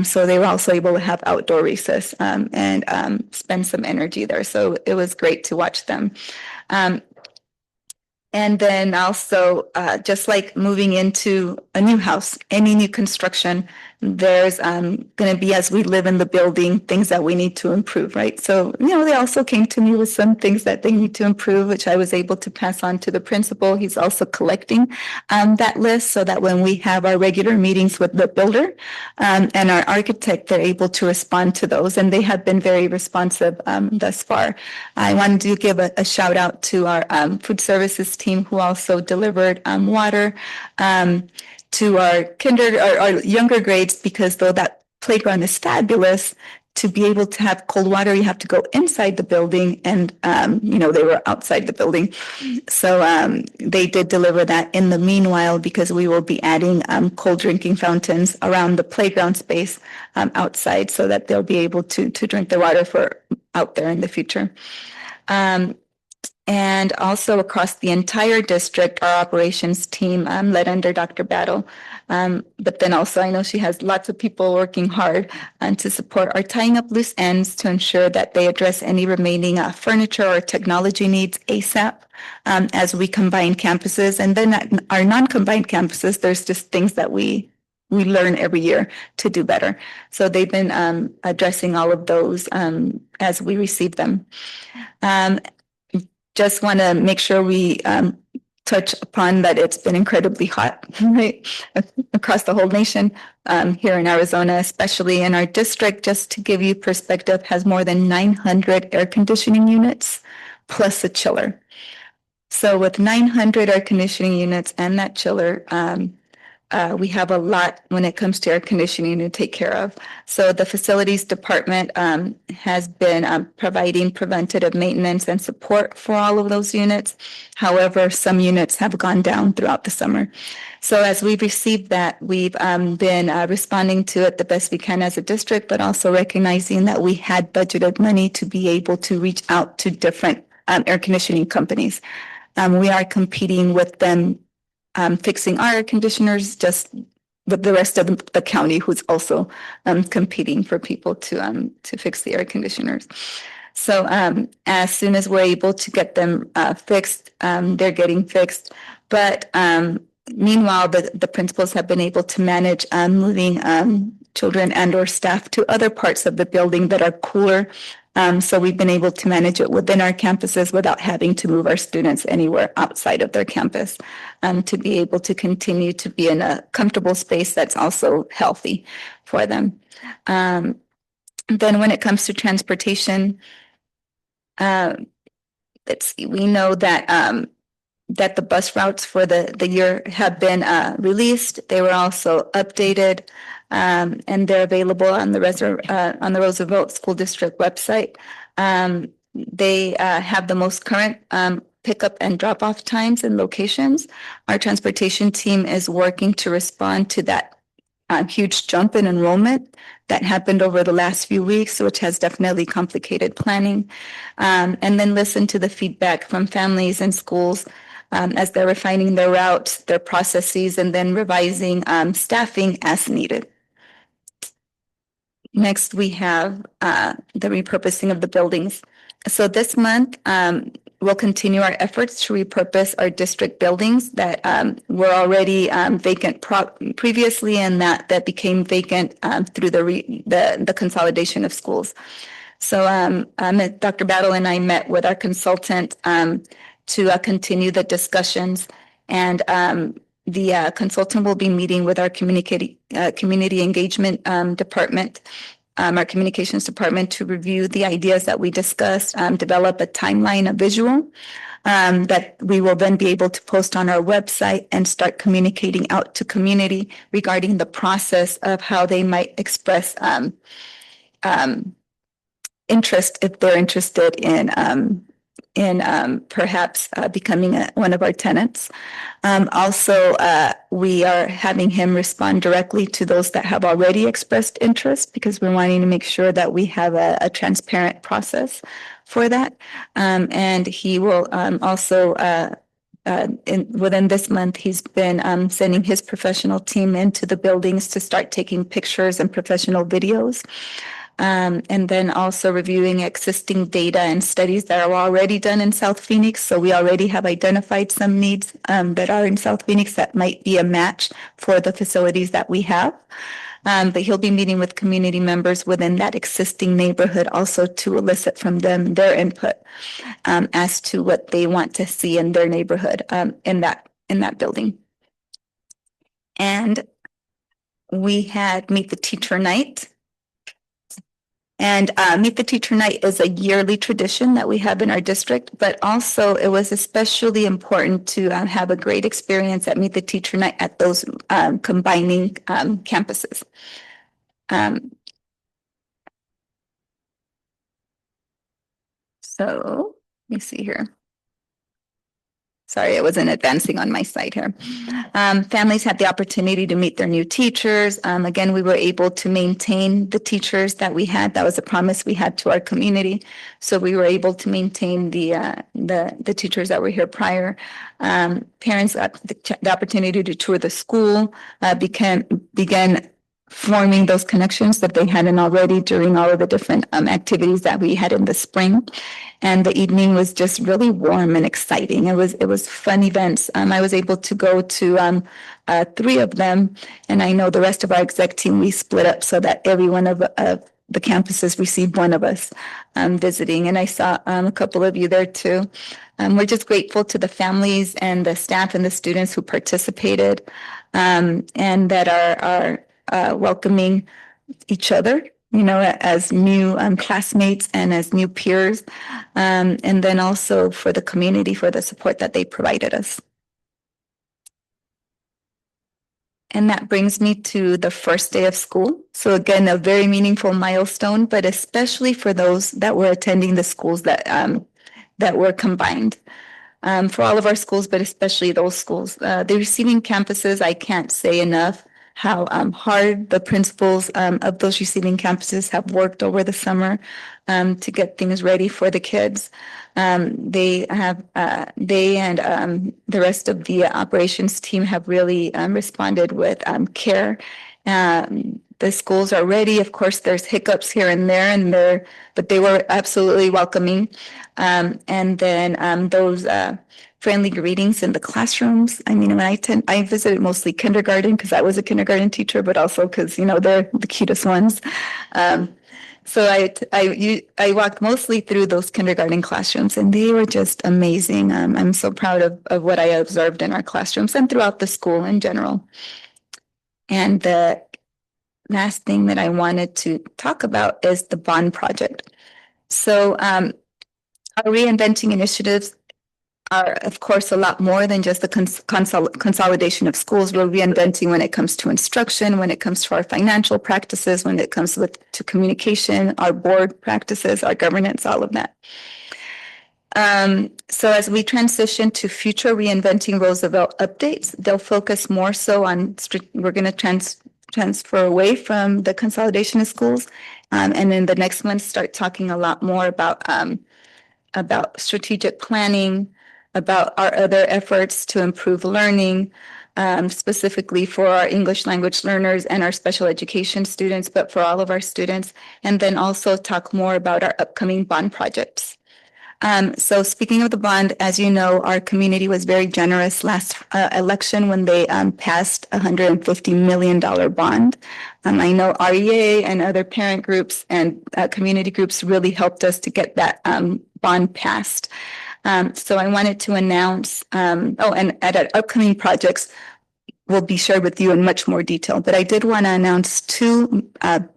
So they were also able to have outdoor recess and spend some energy there. So it was great to watch them. And then also, just like moving into a new house, any new construction, there's going to be, as we live in the building, things that we need to improve, right? So, they also came to me with some things that they need to improve, which I was able to pass on to the principal. He's also collecting that list so that when we have our regular meetings with the builder and our architect, they're able to respond to those. And they have been very responsive thus far. I wanted to give a shout out to our food services team who also delivered water to our younger grades, because though that playground is fabulous, to be able to have cold water, you have to go inside the building, and they were outside the building. So they did deliver that in the meanwhile, because we will be adding cold drinking fountains around the playground space outside, so that they'll be able to drink the water for out there in the future. And also across the entire district, our operations team led under Dr. Battle. But then also I know she has lots of people working hard to support our tying up loose ends to ensure that they address any remaining furniture or technology needs ASAP as we combine campuses. And then at our non-combined campuses, there's just things that we learn every year to do better. So they've been addressing all of those as we receive them. just want to make sure we touch upon that it's been incredibly hot, right, across the whole nation, here in Arizona, especially in our district. Just to give you perspective, has more than 900 air conditioning units plus a chiller. So with 900 air conditioning units and that chiller, we have a lot when it comes to air conditioning to take care of. So the facilities department has been providing preventative maintenance and support for all of those units. However, some units have gone down throughout the summer. So as we've received that, we've been responding to it the best we can as a district, but also recognizing that we had budgeted money to be able to reach out to different air conditioning companies. We are competing with them, fixing our air conditioners, just with the rest of the county who's also competing for people to fix the air conditioners. So as soon as we're able to get them fixed, they're getting fixed. But meanwhile, the principals have been able to manage moving children and or staff to other parts of the building that are cooler. So we've been able to manage it within our campuses without having to move our students anywhere outside of their campus, to be able to continue to be in a comfortable space that's also healthy for them. Then when it comes to transportation, let's see, we know that that the bus routes for the year have been released. They were also updated. And they're available on the Roosevelt School District website. They have the most current pickup and drop-off times and locations. Our transportation team is working to respond to that huge jump in enrollment that happened over the last few weeks, which has definitely complicated planning. And then listen to the feedback from families and schools as they're refining their routes, their processes, and then revising staffing as needed. Next, we have the repurposing of the buildings. So this month, we'll continue our efforts to repurpose our district buildings that were already vacant previously, and that became vacant through the consolidation of schools. So Dr. Battle and I met with our consultant to continue the discussions, and the consultant will be meeting with our community engagement department, our communications department, to review the ideas that we discussed, develop a timeline, a visual that we will then be able to post on our website and start communicating out to community regarding the process of how they might express interest if they're interested in perhaps becoming one of our tenants. Also, we are having him respond directly to those that have already expressed interest, because we're wanting to make sure that we have a transparent process for that. And he will also, within this month, he's been sending his professional team into the buildings to start taking pictures and professional videos. And then also reviewing existing data and studies that are already done in South Phoenix. So we already have identified some needs that are in South Phoenix that might be a match for the facilities that we have. But he'll be meeting with community members within that existing neighborhood also to elicit from them their input as to what they want to see in their neighborhood in that building. And we had Meet the Teacher Night. And Meet the Teacher Night is a yearly tradition that we have in our district, but also it was especially important to have a great experience at Meet the Teacher Night at those combining campuses. So let me see here. Sorry, I wasn't advancing on my side here. Families had the opportunity to meet their new teachers. Again, we were able to maintain the teachers that we had. That was a promise we had to our community. So we were able to maintain the teachers that were here prior. Parents got the opportunity to tour the school, began forming those connections that they hadn't already during all of the different activities that we had in the spring. And the evening was just really warm and exciting. It was fun events. I was able to go to 3 of them, and I know the rest of our exec team, we split up so that every one of the campuses received one of us visiting. And I saw a couple of you there too. We're just grateful to the families and the staff and the students who participated, and that are welcoming each other, you know, as new classmates and as new peers. And then also for the community for the support that they provided us. And that brings me to the first day of school. So again, a very meaningful milestone, but especially for those that were attending the schools that were combined. For all of our schools, but especially those schools. The receiving campuses, I can't say enough how hard the principals of those receiving campuses have worked over the summer to get things ready for the kids. They and the rest of the operations team have really responded with care. The schools are ready. Of course, there's hiccups here and there, but they were absolutely welcoming. And then those friendly greetings in the classrooms. I mean, I visited mostly kindergarten because I was a kindergarten teacher, but also because, you know, they're the cutest ones. So I walked mostly through those kindergarten classrooms, and they were just amazing. I'm so proud of what I observed in our classrooms and throughout the school in general. And the last thing that I wanted to talk about is the bond project. So our reinventing initiatives are, of course, a lot more than just the consolidation of schools. We're reinventing when it comes to instruction, when it comes to our financial practices, when it comes to communication, our board practices, our governance, all of that. So as we transition to future reinventing Roosevelt updates, they'll focus more so on, we're going to transfer away from the consolidation of schools. And then the next one, start talking a lot more about strategic planning, about our other efforts to improve learning, specifically for our English language learners and our special education students, but for all of our students, and then also talk more about our upcoming bond projects. So speaking of the bond, as you know, our community was very generous last election when they passed $150 million bond. I know REA and other parent groups and community groups really helped us to get that bond passed. So I wanted to announce, and at our upcoming projects will be shared with you in much more detail. But I did want to announce two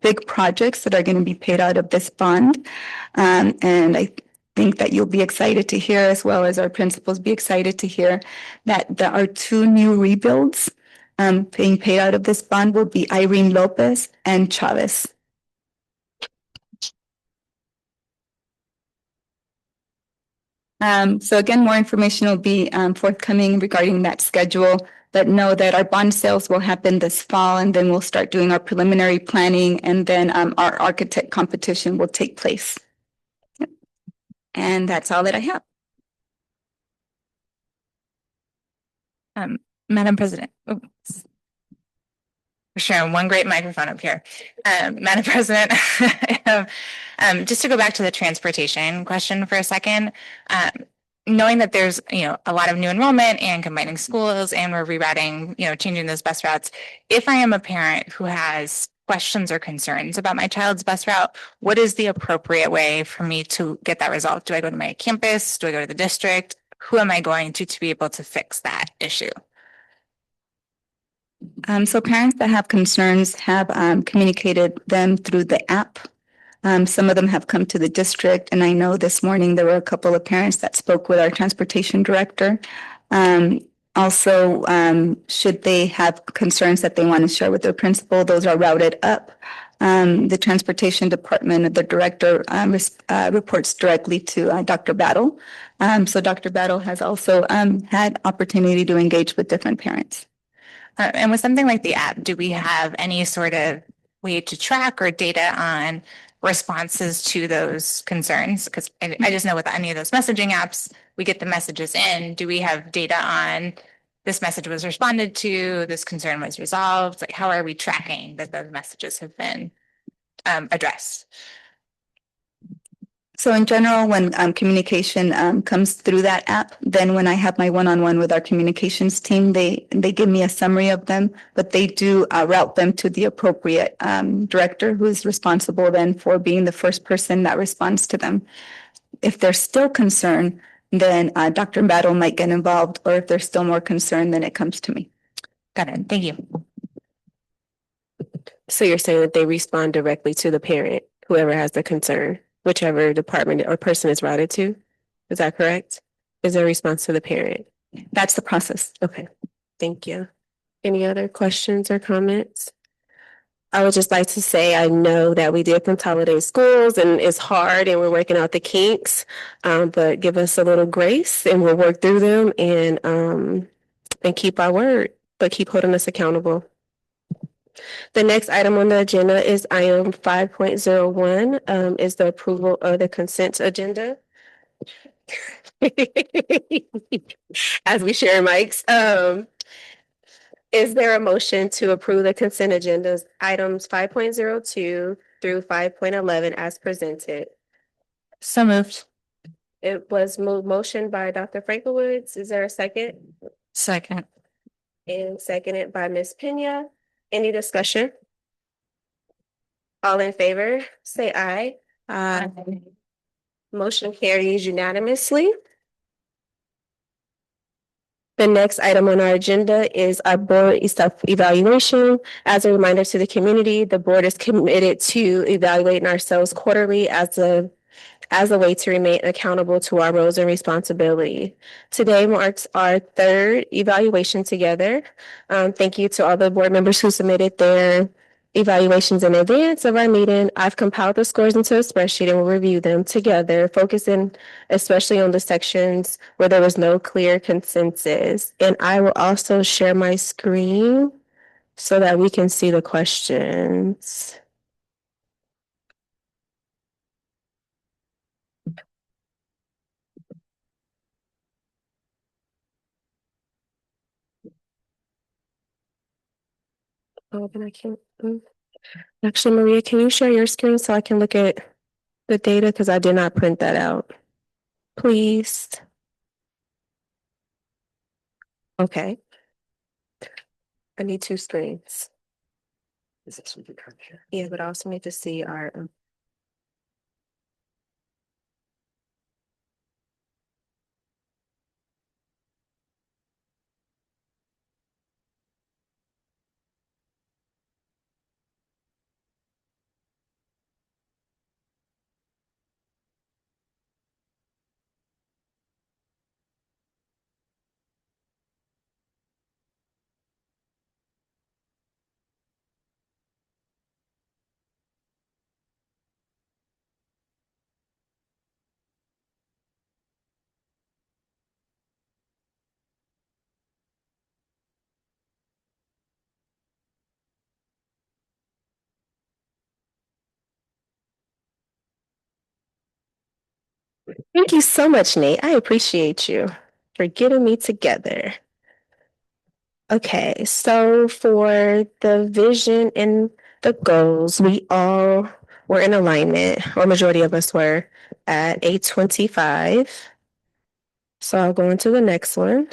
big projects that are going to be paid out of this bond. And I think that you'll be excited to hear, as well as our principals be excited to hear, that there are two new rebuilds being paid out of this bond will be Irene Lopez and Chavez. So again, more information will be forthcoming regarding that schedule, but know that our bond sales will happen this fall, and then we'll start doing our preliminary planning, and then our architect competition will take place. Yep. And that's all that I have. Madam President. Oh, sharing one great microphone up here. Madam President, just to go back to the transportation question for a second, knowing that there's, a lot of new enrollment and combining schools and we're rerouting, changing those bus routes. If I am a parent who has questions or concerns about my child's bus route, what is the appropriate way for me to get that resolved? Do I go to my campus? Do I go to the district? Who am I going to be able to fix that issue? So parents that have concerns have communicated them through the app. Some of them have come to the district, and I know this morning there were a couple of parents that spoke with our transportation director. Also, should they have concerns that they want to share with their principal, those are routed up. The transportation department, the director reports directly to Dr. Battle. So Dr. Battle has also had opportunity to engage with different parents. And with something like the app, do we have any sort of way to track or data on responses to those concerns? Because I just know with any of those messaging apps, we get the messages in. Do we have data on this message was responded to, this concern was resolved? Like, how are we tracking that those messages have been addressed? So in general, when communication comes through that app, then when I have my one-on-one with our communications team, they give me a summary of them, but they do route them to the appropriate director who is responsible then for being the first person that responds to them. If they're still concerned, then Dr. Battle might get involved, or if there's still more concern, then it comes to me. Got it. Thank you. So you're saying that they respond directly to the parent, whoever has the concern, whichever department or person is routed to? Is that correct? Is there a response to the parent? That's the process. Okay, thank you. Any other questions or comments? I would just like to say, I know that we did consolidate schools and it's hard and we're working out the kinks. But give us a little grace and we'll work through them and keep our word, but keep holding us accountable. The next item on the agenda is item 5.01, is the approval of the consent agenda. As we share mics, is there a motion to approve the consent agendas, items 5.02 through 5.11 as presented? So moved. It was motion by Dr. Franklin. Is there a second? Second. And seconded by Ms. Pena. Any discussion? All in favor, say aye. Motion carries unanimously. The next item on our agenda is our board evaluation. As a reminder to the community, the board is committed to evaluating ourselves quarterly as a way to remain accountable to our roles and responsibility. Today marks our third evaluation together. Thank you to all the board members who submitted their evaluations in advance of our meeting. I've compiled the scores into a spreadsheet and we'll review them together, focusing especially on the sections where there was no clear consensus. And I will also share my screen so that we can see the questions. Oh, then I can't. Actually, Maria, can you share your screen so I can look at the data? Because I did not print that out. Please. Okay. I need two screens. Yeah, but I also need to see our. Thank you so much, Nate. I appreciate you for getting me together. Okay, so for the vision and the goals, we all were in alignment, or majority of us were at 825. So I'll go into the next one.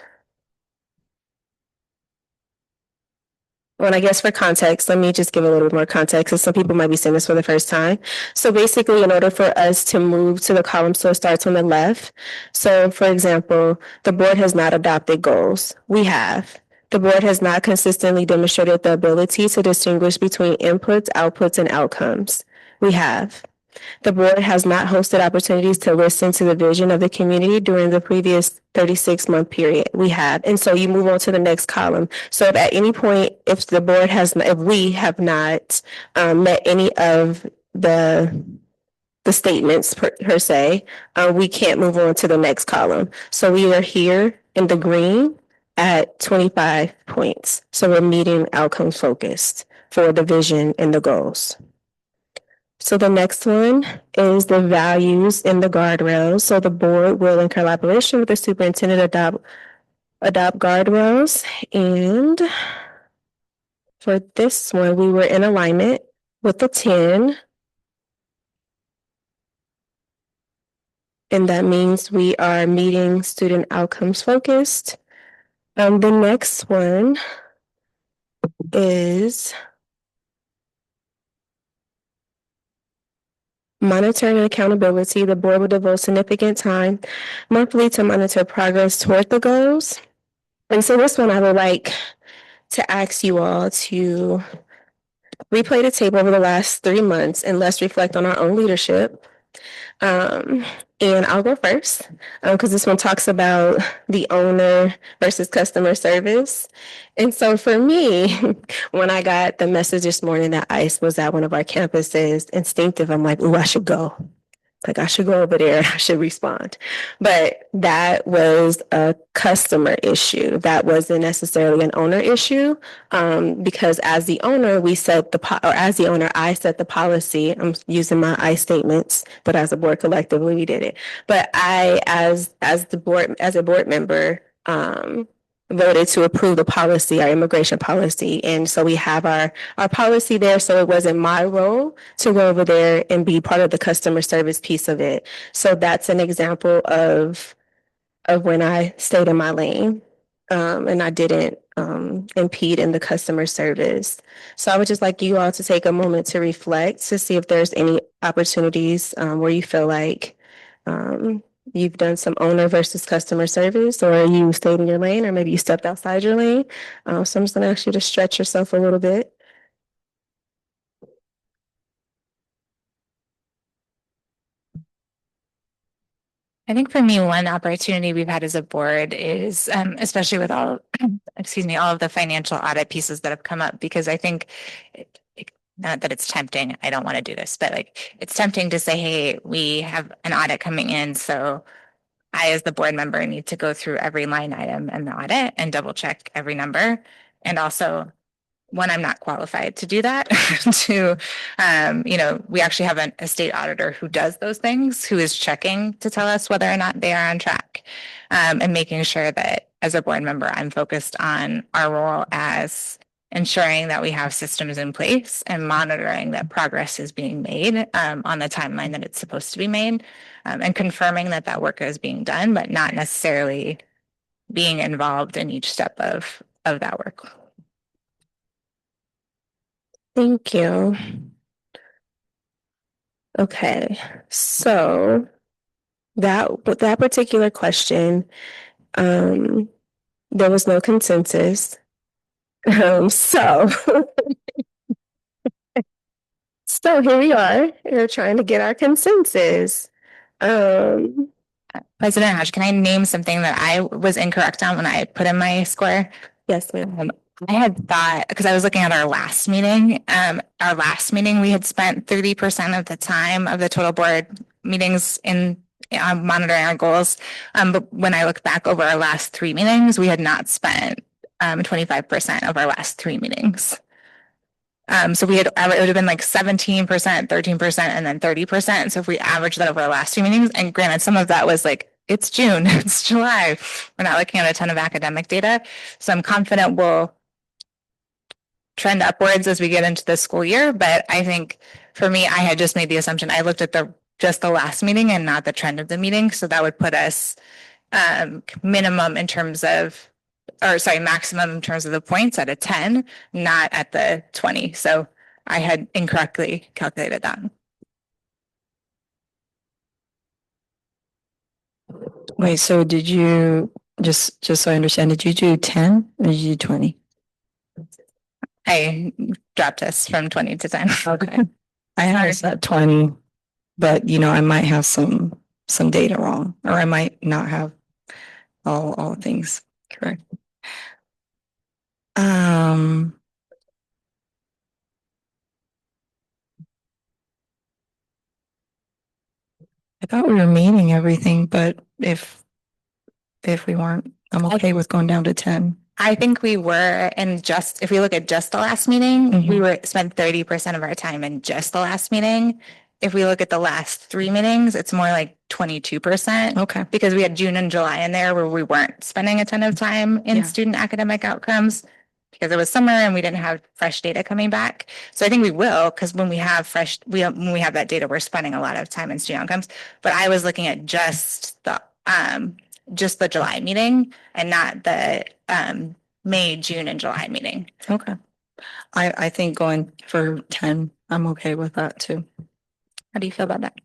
Well, and I guess for context, let me just give a little bit more context because some people might be seeing this for the first time. So basically, in order for us to move to the column, so it starts on the left. So for example, the board has not adopted goals. We have. The board has not consistently demonstrated the ability to distinguish between inputs, outputs, and outcomes. We have. The board has not hosted opportunities to listen to the vision of the community during the previous 36-month period. We have. And so you move on to the next column. So if at any point, if the board has, if we have not met any of the statements per se, we can't move on to the next column. So we are here in the green at 25 points. So we're meeting outcomes focused for the vision and the goals. So the next one is the values and the guardrails. So the board will, in collaboration with the superintendent, adopt guardrails. And for this one, we were in alignment with the 10. And that means we are meeting student outcomes focused. The next one is Monitoring and accountability, the board will devote significant time monthly to monitor progress toward the goals. And so this one I would like to ask you all to replay the tape over the last 3 months and let's reflect on our own leadership. And I'll go first because this one talks about the owner versus customer service. And so for me, when I got the message this morning that ICE was at one of our campuses, instinctive, I'm like, "Ooh, I should go. Like I should go over there, I should respond." But that was a customer issue. That wasn't necessarily an owner issue. Because as the owner, as the owner, I set the policy. I'm using my I statements, but as a board collectively, we did it. But I, as the board, as a board member, voted to approve the policy, our immigration policy. And so we have our policy there. So it wasn't my role to go over there and be part of the customer service piece of it. So that's an example of when I stayed in my lane. And I didn't impede in the customer service. So I would just like you all to take a moment to reflect to see if there's any opportunities where you feel like you've done some owner versus customer service, or you stayed in your lane, or maybe you stepped outside your lane. So I'm just going to ask you to stretch yourself a little bit. I think for me, one opportunity we've had as a board is, especially with all, excuse me, all of the financial audit pieces that have come up, because I think, not that it's tempting, I don't want to do this, but like it's tempting to say, hey, we have an audit coming in. So I, as the board member, need to go through every line item in the audit and double check every number. And also, one, I'm not qualified to do that. To, we actually have a state auditor who does those things, who is checking to tell us whether or not they are on track, and making sure that as a board member, I'm focused on our role as ensuring that we have systems in place and monitoring that progress is being made on the timeline that it's supposed to be made, and confirming that that work is being done, but not necessarily being involved in each step of that work. Thank you. Okay, so with that particular question, there was no consensus. So so here we are. We're trying to get our consensus. President Hodge, can I name something that I was incorrect on when I put in my score? Yes, ma'am. I had thought, because I was looking at our last meeting, we had spent 30% of the time of the total board meetings in monitoring our goals. But when I look back over our last 3 meetings, we had not spent 25% of our last 3 meetings. So it would have been like 17%, 13%, and then 30%. So if we average that over our last 2 meetings, and granted, some of that was like, it's June, it's July. We're not looking at a ton of academic data. So I'm confident we'll trend upwards as we get into the school year. But I think for me, I had just made the assumption, I looked at just the last meeting and not the trend of the meeting. So that would put us maximum in terms of the points at a 10, not at the 20. So I had incorrectly calculated that. Wait, so did you, just so I understand, did you do 10 or did you do 20? I dropped us from 20 to 10. Okay. I had us at 20, but I might have some data wrong, or I might not have all things correct. I thought we were meeting everything, but if we weren't, I'm okay with going down to 10. I think we were, and if we look at just the last meeting, we spent 30% of our time in just the last meeting. If we look at the last 3 meetings, it's more like 22%. Okay. Because we had June and July in there where we weren't spending a ton of time in student academic outcomes because it was summer and we didn't have fresh data coming back. So I think we will, because when we have when we have that data, we're spending a lot of time in student outcomes. But I was looking at just the July meeting and not the May, June, and July meeting. Okay. I think going for 10, I'm okay with that too. How do you feel about that?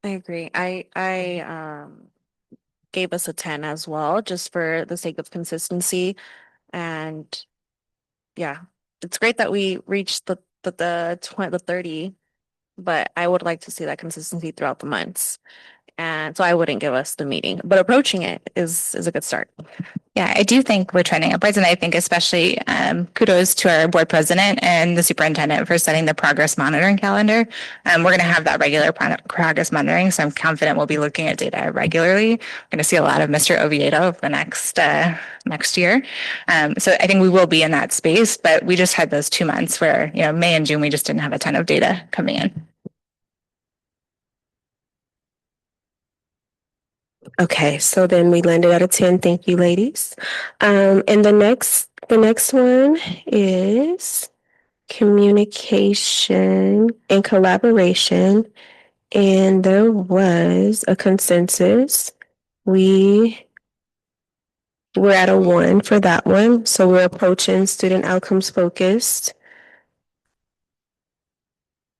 I agree. I gave us a 10 as well, just for the sake of consistency. And yeah, it's great that we reached the 30, but I would like to see that consistency throughout the months. And so I wouldn't give us the meeting, but approaching it is a good start. Yeah, I do think we're trending upwards, and I think especially kudos to our board president and the superintendent for setting the progress monitoring calendar. We're going to have that regular progress monitoring, so I'm confident we'll be looking at data regularly. We're going to see a lot of Mr. Oviedo over the next year. So I think we will be in that space, but we just had those 2 months where, May and June, we just didn't have a ton of data coming in. Okay, so then we landed at a 10. Thank you, ladies. And the next one is communication and collaboration. And there was a consensus. We were at a 1 for that one. So we're approaching student outcomes focused.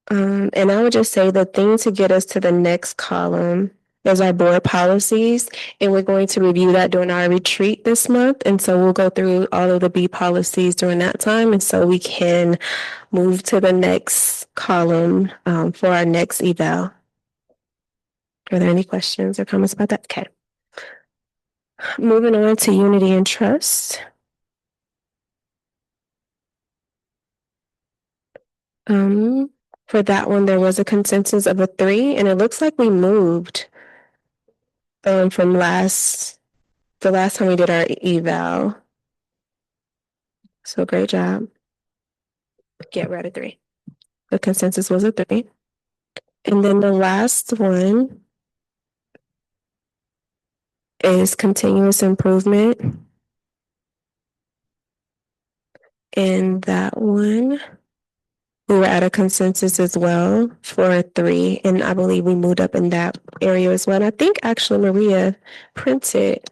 And I would just say the thing to get us to the next column is our board policies. And we're going to review that during our retreat this month. And so we'll go through all of the B policies during that time. And so we can move to the next column for our next eval. Are there any questions or comments about that? Okay. Moving on to unity and trust. For that one, there was a consensus of a 3, and it looks like we moved from the last time we did our eval. So great job. Get rid of 3. The consensus was a 3. And then the last one is continuous improvement. And that one, we were at a consensus as well for a 3. And I believe we moved up in that area as well. And I think actually Maria printed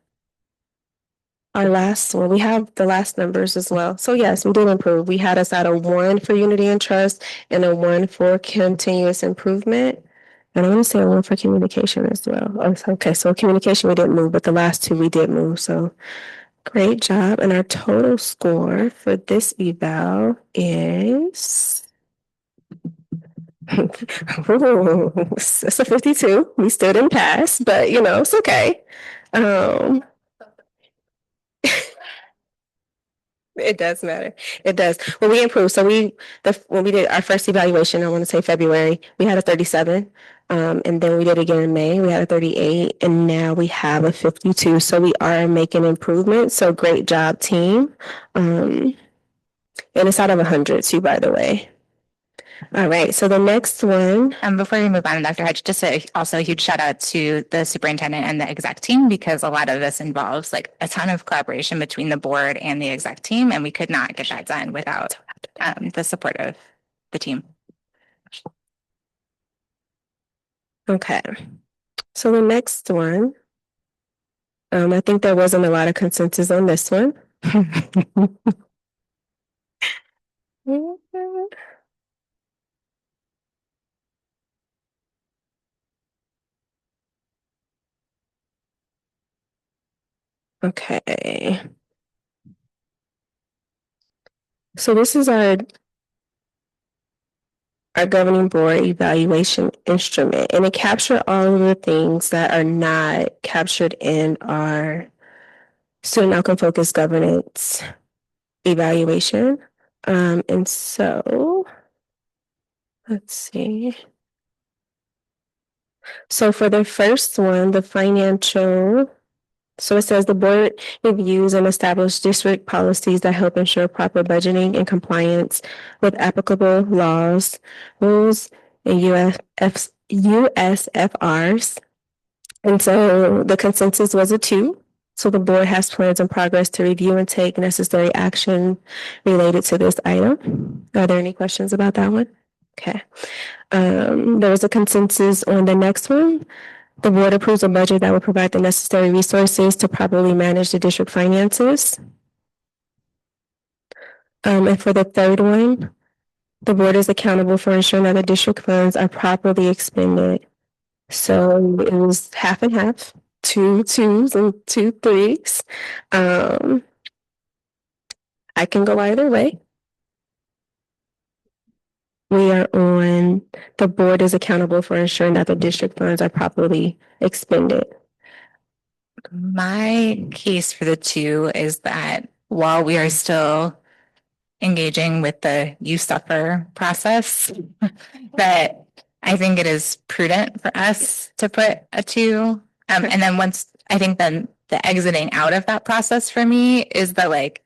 our last one. We have the last numbers as well. So yes, we did improve. We had us at a 1 for unity and trust and a 1 for continuous improvement. And I want to say a 1 for communication as well. Okay, so communication we didn't move, but the last 2 we did move. So great job. And our total score for this eval is it's a 52. We still didn't pass, but it's okay. It does matter. It does. Well, we improved. So when we did our first evaluation, I want to say February, we had a 37. And then we did again in May, we had a 38, and now we have a 52. So we are making improvements. So great job, team. And it's out of 100 too, by the way. All right. So the next one. Before we move on, Dr. Hedge, just also a huge shout out to the superintendent and the exec team, because a lot of this involves like a ton of collaboration between the board and the exec team, and we could not get that done without the support of the team. Okay. So the next one, I think there wasn't a lot of consensus on this one. Okay. So this is our governing board evaluation instrument, and it captures all of the things that are not captured in our student outcome focused governance evaluation. And so let's see. So for the first one, the financial, so it says the board reviews and establishes district policies that help ensure proper budgeting and compliance with applicable laws, rules, and USFRs. And so the consensus was a 2. So the board has plans in progress to review and take necessary action related to this item. Are there any questions about that one? Okay. There was a consensus on the next one. The board approves a budget that will provide the necessary resources to properly manage the district finances. And for the third one, The board is accountable for ensuring that the district funds are properly expended. So it was half and half, two twos and two threes. Um, I can go either way. We are on, the board is accountable for ensuring that the district funds are properly expended. My case for the two is that while we are still engaging with the you suffer process, that I think it is prudent for us to put a two. And then once I think then the exiting out of that process for me is the like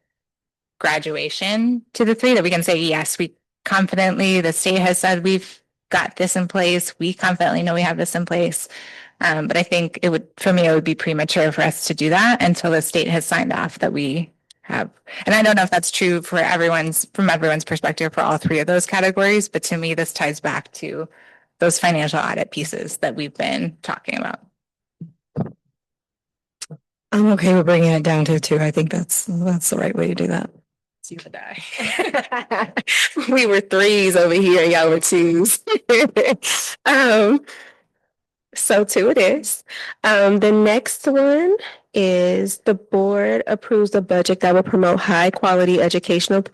graduation to the three that we can say, yes, we confidently, the state has said we've got this in place. We confidently know we have this in place. But I think it would, for me, it would be premature for us to do that until the state has signed off that we have. And I don't know if that's true for from everyone's perspective for all three of those categories. But to me, this ties back to those financial audit pieces that we've been talking about. I'm okay with bringing it down to two. I think that's the right way to do that. You would die. We were threes over here, y'all were twos. So two it is. The next one is the board approves a budget that will promote high quality educational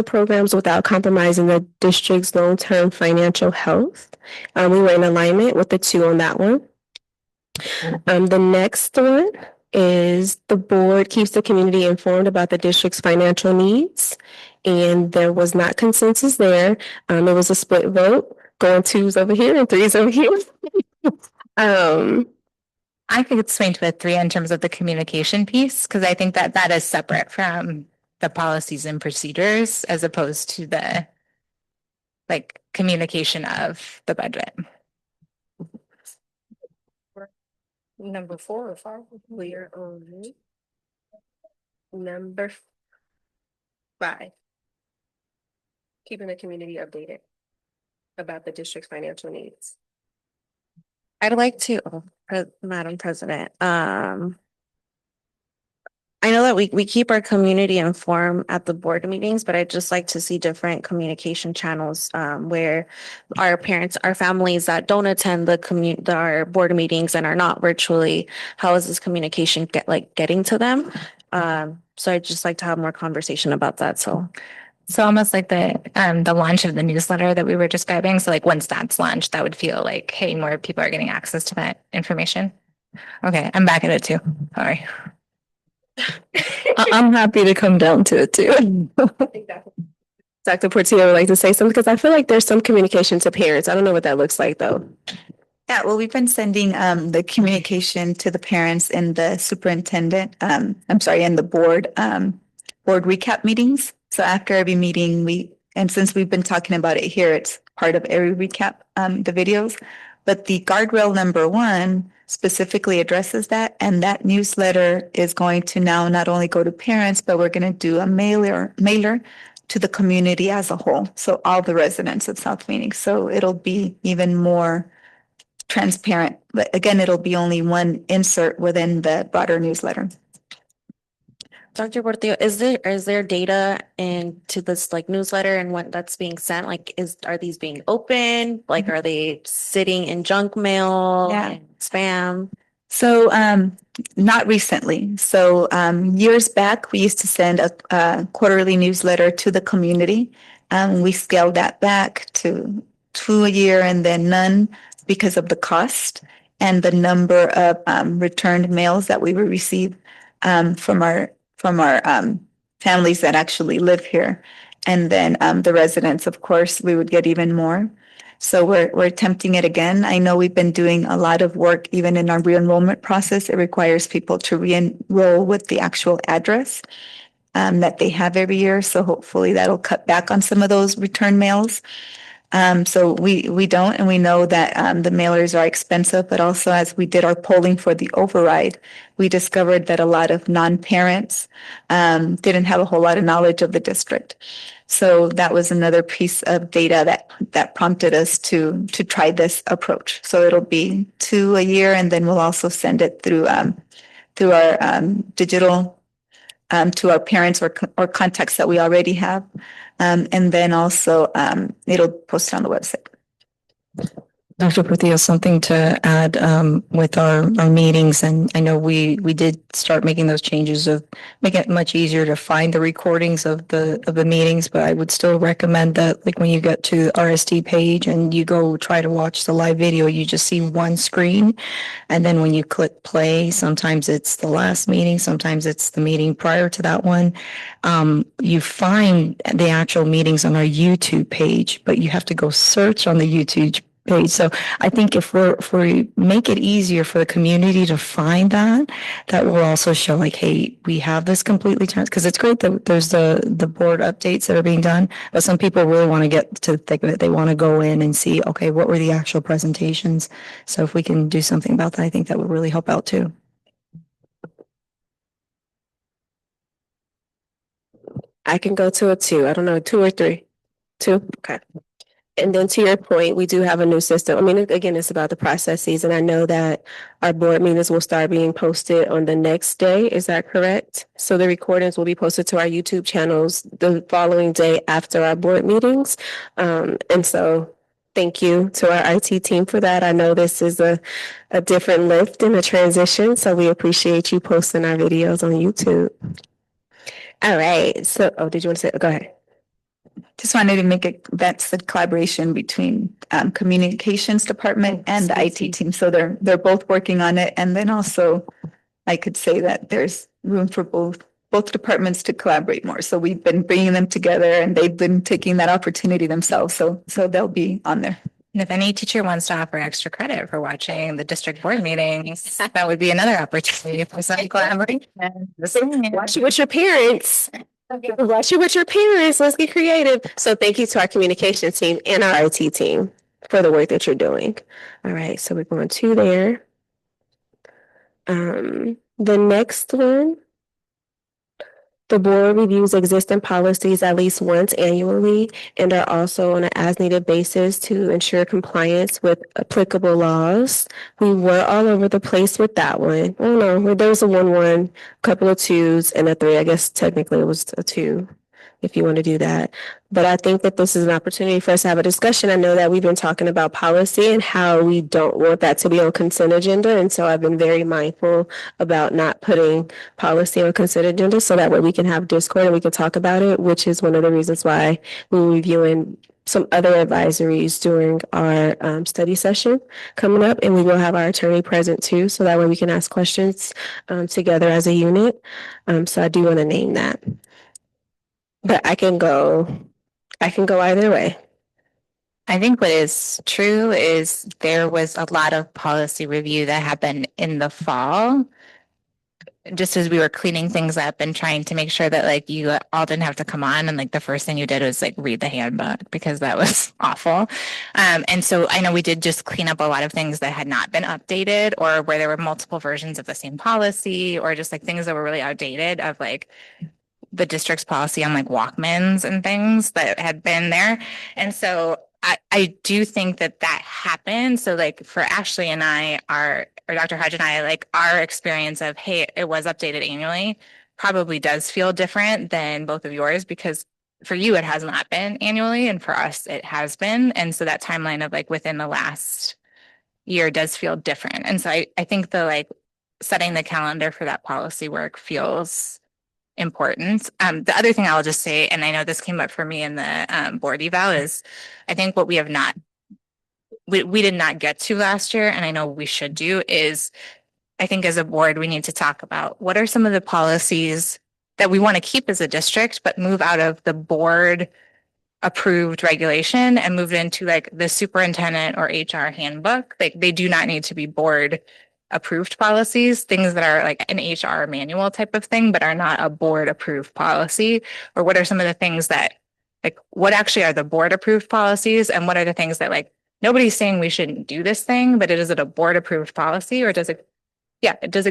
programs without compromising the district's long-term financial health. We were in alignment with the two on that one. The next one is the board keeps the community informed about the district's financial needs. And there was not consensus there. It was a split vote, going twos over here and threes over here. I think it's swing to a three in terms of the communication piece, because I think that that is separate from the policies and procedures as opposed to the like communication of the budget. Number 4 or 5, we are on number 5. Keeping the community updated about the district's financial needs. I'd like to, Madam President, I know that we keep our community informed at the board meetings, but I'd just like to see different communication channels where our parents, our families that don't attend our board meetings and are not virtually, how is this communication getting to them? So I'd just like to have more conversation about that. So almost like the launch of the newsletter that we were describing. So like once that's launched, that would feel like, hey, more people are getting access to that information. Okay, I'm back at it too. Sorry. I'm happy to come down to it too. Dr. Portillo would like to say something because I feel like there's some communication to parents. I don't know what that looks like though. Yeah, well, we've been sending the communication to the parents and the superintendent, and the board recap meetings. So after every meeting, and since we've been talking about it here, it's part of every recap, the videos. But the guardrail number 1 specifically addresses that. And that newsletter is going to now not only go to parents, but we're going to do a mailer to the community as a whole. So all the residents of South Phoenix. So it'll be even more transparent. But again, it'll be only one insert within the broader newsletter. Dr. Portillo, is there data into this like newsletter and what that's being sent? Like, are these being opened? Like, are they sitting in junk mail? Yeah. And spam? So not recently. So years back, we used to send a quarterly newsletter to the community. We scaled that back to 2 a year and then none because of the cost and the number of returned mails that we would receive from our families that actually live here. And then the residents, of course, we would get even more. So we're attempting it again. I know we've been doing a lot of work even in our re-enrollment process. It requires people to re-enroll with the actual address that they have every year. So hopefully that'll cut back on some of those return mails. So we don't, and we know that the mailers are expensive, but also as we did our polling for the override, we discovered that a lot of non-parents didn't have a whole lot of knowledge of the district. So that was another piece of data that prompted us to try this approach. So it'll be 2 a year, and then we'll also send it through our digital to our parents or contacts that we already have. And then also it'll post on the website. Dr. Portillo, something to add with our meetings, and I know we did start making those changes of making it much easier to find the recordings of the meetings, but I would still recommend that, like, when you get to the RSD page and you go try to watch the live video, you just see one screen, and then when you click play, sometimes it's the last meeting, sometimes it's the meeting prior to that one. You find the actual meetings on our YouTube page, but you have to go search on the YouTube page. So I think if we make it easier for the community to find that, that will also show, like, hey, we have this completely changed, because it's great that there's the board updates that are being done, but some people really want to get to the thick of it. They want to go in and see, okay, what were the actual presentations? So if we can do something about that, I think that would really help out too. I can go to a 2. I don't know, 2 or 3. 2. Okay. And then to your point, we do have a new system. I mean, again, it's about the processes, and I know that our board meetings will start being posted on the next day. Is that correct? So the recordings will be posted to our YouTube channels the following day after our board meetings. And so thank you to our IT team for that. I know this is a different lift and a transition, so we appreciate you posting our videos on YouTube. All right. So, did you want to say? Go ahead. Just wanted to make it, that's the collaboration between communications department and the IT team. So they're both working on it. And then also I could say that there's room for both departments to collaborate more. So we've been bringing them together and they've been taking that opportunity themselves. So they'll be on there. And if any teacher wants to offer extra credit for watching the district board meetings, that would be another opportunity for some collaboration. Watch it with your parents. Watch it with your parents. Let's get creative. So thank you to our communication team and our IT team for the work that you're doing. All right, so we're going to there. The next one, the board reviews existing policies at least once annually and are also on an as-needed basis to ensure compliance with applicable laws. We were all over the place with that one. Oh no, there was a 1-1, a couple of 2s, and a 3. I guess technically it was a 2, if you want to do that. But I think that this is an opportunity for us to have a discussion. I know that we've been talking about policy and how we don't want that to be on consent agenda. And so I've been very mindful about not putting policy on consent agenda so that way we can have Discord and we can talk about it, which is one of the reasons why we're reviewing some other advisories during our study session coming up. And we will have our attorney present too, so that way we can ask questions together as a unit. So I do want to name that. But I can go either way. I think what is true is there was a lot of policy review that happened in the fall, just as we were cleaning things up and trying to make sure that, like, you all didn't have to come on and, like, the first thing you did was, like, read the handbook because that was awful. And so I know we did just clean up a lot of things that had not been updated, or where there were multiple versions of the same policy, or just, like, things that were really outdated, of, like, the district's policy on, like, Walkmans and things that had been there. And so I do think that happened. So, like, for Ashley and I, or Dr. Hodge and I, like, our experience of, hey, it was updated annually probably does feel different than both of yours, because for you, it has not been annually, and for us, it has been. And so that timeline of, like, within the last year does feel different. And so I think the, like, setting the calendar for that policy work feels important. The other thing I'll just say, and I know this came up for me in the board eval, is I think what we have not, we did not get to last year, and I know we should do, is I think as a board, we need to talk about what are some of the policies that we want to keep as a district, but move out of the board approved regulation and move it into, like, the superintendent or HR handbook. Like, they do not need to be board approved policies, things that are like an HR manual type of thing, but are not a board approved policy. Or what are some of the things that, like, what actually are the board approved policies, and what are the things that, like, nobody's saying we shouldn't do this thing, but is it a board approved policy, or does it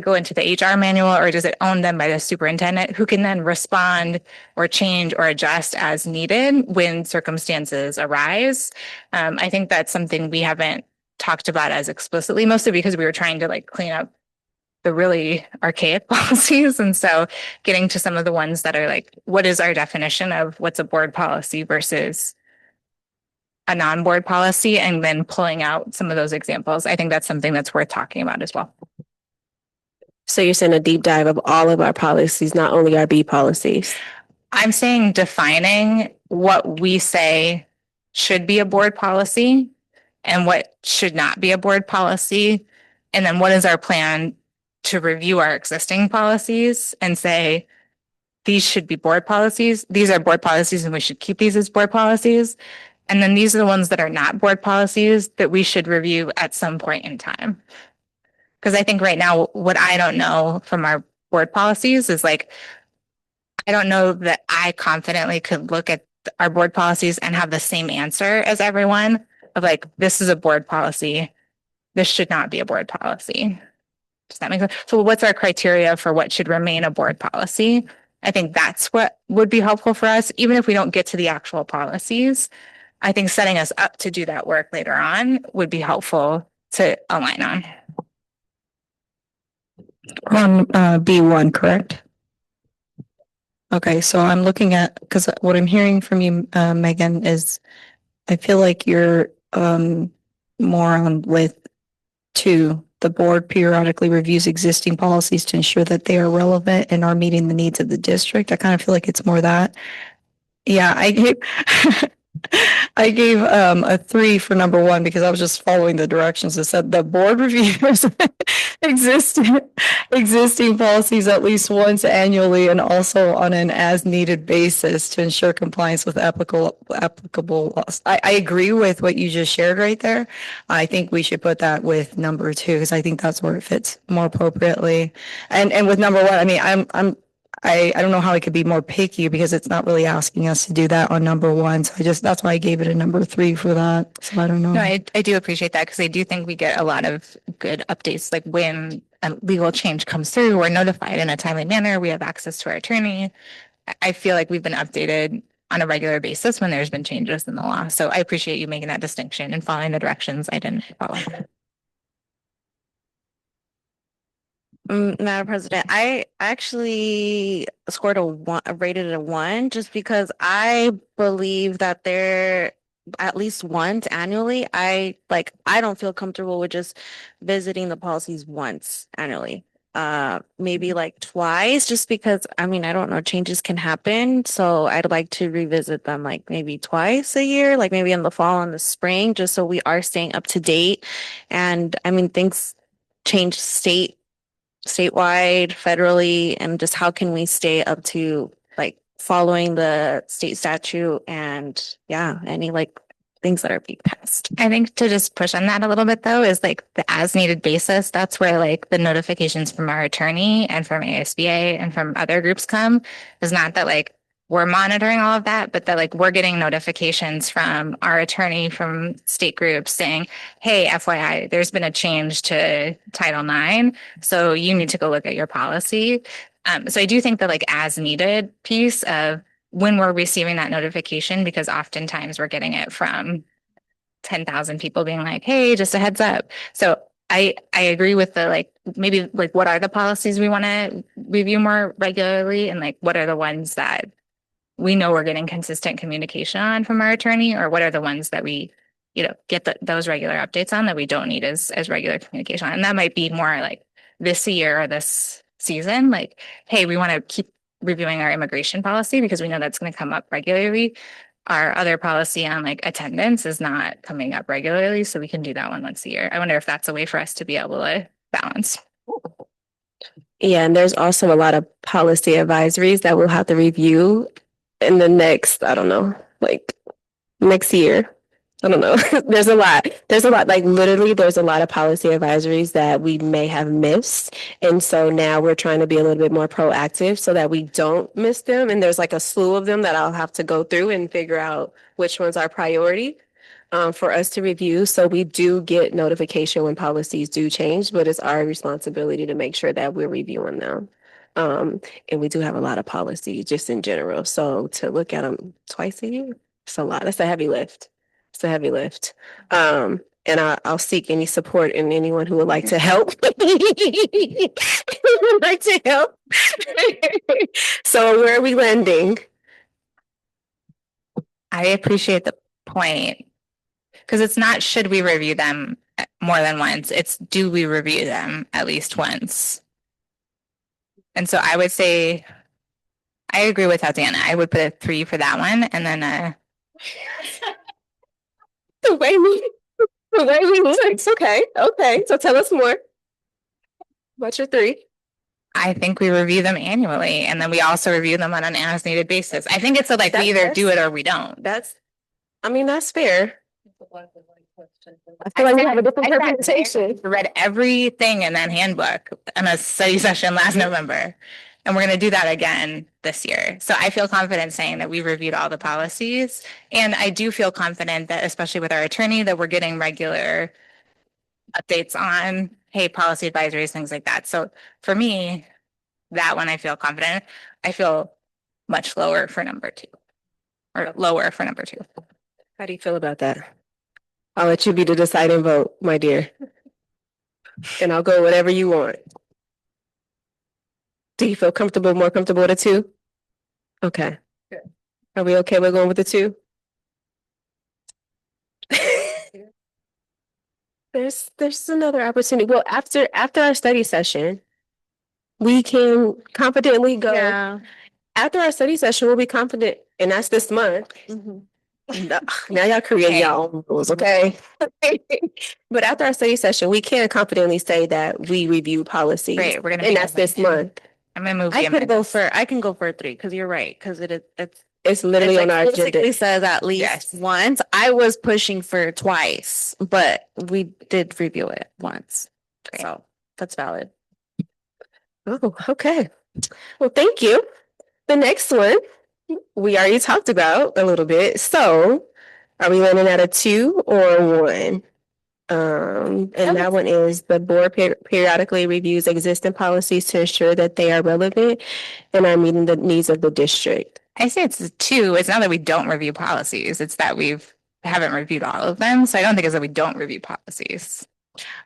go into the HR manual, or does it own them by the superintendent, who can then respond or change or adjust as needed when circumstances arise? I think that's something we haven't talked about as explicitly, mostly because we were trying to, like, clean up the really archaic policies. And so getting to some of the ones that are like, what is our definition of what's a board policy versus a non-board policy, and then pulling out some of those examples. I think that's something that's worth talking about as well. So you're saying a deep dive of all of our policies, not only our B policies. I'm saying defining what we say should be a board policy and what should not be a board policy. And then what is our plan to review our existing policies and say, these should be board policies. These are board policies and we should keep these as board policies. And then these are the ones that are not board policies that we should review at some point in time. Because I think right now, what I don't know from our board policies is like, I don't know that I confidently could look at our board policies and have the same answer as everyone of like, this is a board policy. This should not be a board policy. Does that make sense? So what's our criteria for what should remain a board policy? I think that's what would be helpful for us, even if we don't get to the actual policies. I think setting us up to do that work later on would be helpful to align on. On B1, correct? Okay, so I'm looking at, because what I'm hearing from you, Megan, is I feel like you're more on with 2. The board periodically reviews existing policies to ensure that they are relevant and are meeting the needs of the district. I kind of feel like it's more that. Yeah, I gave I gave a 3 for number 1 because I was just following the directions. It said the board reviews existing policies at least once annually and also on an as needed basis to ensure compliance with applicable laws. I agree with what you just shared right there. I think we should put that with number 2 because I think that's where it fits more appropriately. And with number 1, I mean, I don't know how I could be more picky because it's not really asking us to do that on number 1. So that's why I gave it a number 3 for that. So I don't know. No, I do appreciate that because I do think we get a lot of good updates. Like when a legal change comes through, we're notified in a timely manner. We have access to our attorney. I feel like we've been updated on a regular basis when there's been changes in the law. So I appreciate you making that distinction and following the directions I didn't follow. Madam President, I actually scored a 1, rated a 1, just because I believe that they're at least once annually. I don't feel comfortable with just visiting the policies once annually. Maybe like twice, just because I mean, I don't know, changes can happen. So I'd like to revisit them like maybe twice a year, like maybe in the fall and the spring, just so we are staying up to date. And I mean, things change statewide, federally, and just how can we stay up to like following the state statute and any like things that are being passed. I think to just push on that a little bit though is like the as needed basis. That's where like the notifications from our attorney and from ASBA and from other groups come. Is not that like we're monitoring all of that, but that like we're getting notifications from our attorney from state groups saying, hey, FYI, there's been a change to Title IX. So you need to go look at your policy. So I do think that like as needed piece of when we're receiving that notification, because oftentimes we're getting it from 10,000 people being like, hey, just a heads up. So I agree with the like, maybe like what are the policies we want to review more regularly and like what are the ones that we know we're getting consistent communication on from our attorney, or what are the ones that we, get those regular updates on that we don't need as regular communication on. And that might be more like this year or this season, like, hey, we want to keep reviewing our immigration policy because we know that's going to come up regularly. Our other policy on like attendance is not coming up regularly, so we can do that one once a year. I wonder if that's a way for us to be able to balance. Yeah, and there's also a lot of policy advisories that we'll have to review in the next, I don't know, like next year. I don't know. There's a lot. Like literally, there's a lot of policy advisories that we may have missed. And so now we're trying to be a little bit more proactive so that we don't miss them. And there's like a slew of them that I'll have to go through and figure out which ones are priority for us to review. So we do get notification when policies do change, but it's our responsibility to make sure that we're reviewing them. And we do have a lot of policies just in general. So to look at them twice a year, it's a lot. That's a heavy lift. It's a heavy lift. And I'll seek any support in anyone who would like to help. Would like to help. So where are we landing? I appreciate the point. Because it's not should we review them more than once, it's do we review them at least once. And so I would say, I agree with Tatiana. I would put a 3 for that one, and then The way we look. Okay. Okay. So tell us more. What's your 3? I think we review them annually, and then we also review them on an as needed basis. I think it's like we either That's- do it or we don't. That's fair. I feel like we have a different representation. I read everything in that handbook in a study session last November, and we're going to do that again this year. So I feel confident saying that we reviewed all the policies, and I do feel confident that, especially with our attorney, that we're getting regular updates on, hey, policy advisories, things like that. So for me, that one I feel confident. I feel much lower for number 2, or lower for number 2. How do you feel about that? I'll let you be the deciding vote, my dear. And I'll go whatever you want. Do you feel comfortable, more comfortable with a 2? Okay. Are we okay with going with the 2? There's another opportunity. Well, after our study session, we can confidently go. Yeah. After our study session, we'll be confident, and that's this month. Now y'all create Okay. your own rules, okay? But after our study session, we can confidently say that we review policies. Great, we're gonna And make that's it this month. I'm gonna move I the could go amendments. for, I can go for a 3 because you're right. Because It's literally it on our explicitly agenda. says at least Yes. once. I was pushing for twice, but we did review it once. Great. So that's valid. Oh, okay. Well, thank you. The next one, we already talked about a little bit. So are we landing at a 2 or a 1? And that one is the board periodically reviews existing policies to ensure that they are relevant and are meeting the needs of the district. I say it's a 2. It's not that we don't review policies. It's that haven't reviewed all of them. So I don't think it's that we don't review policies.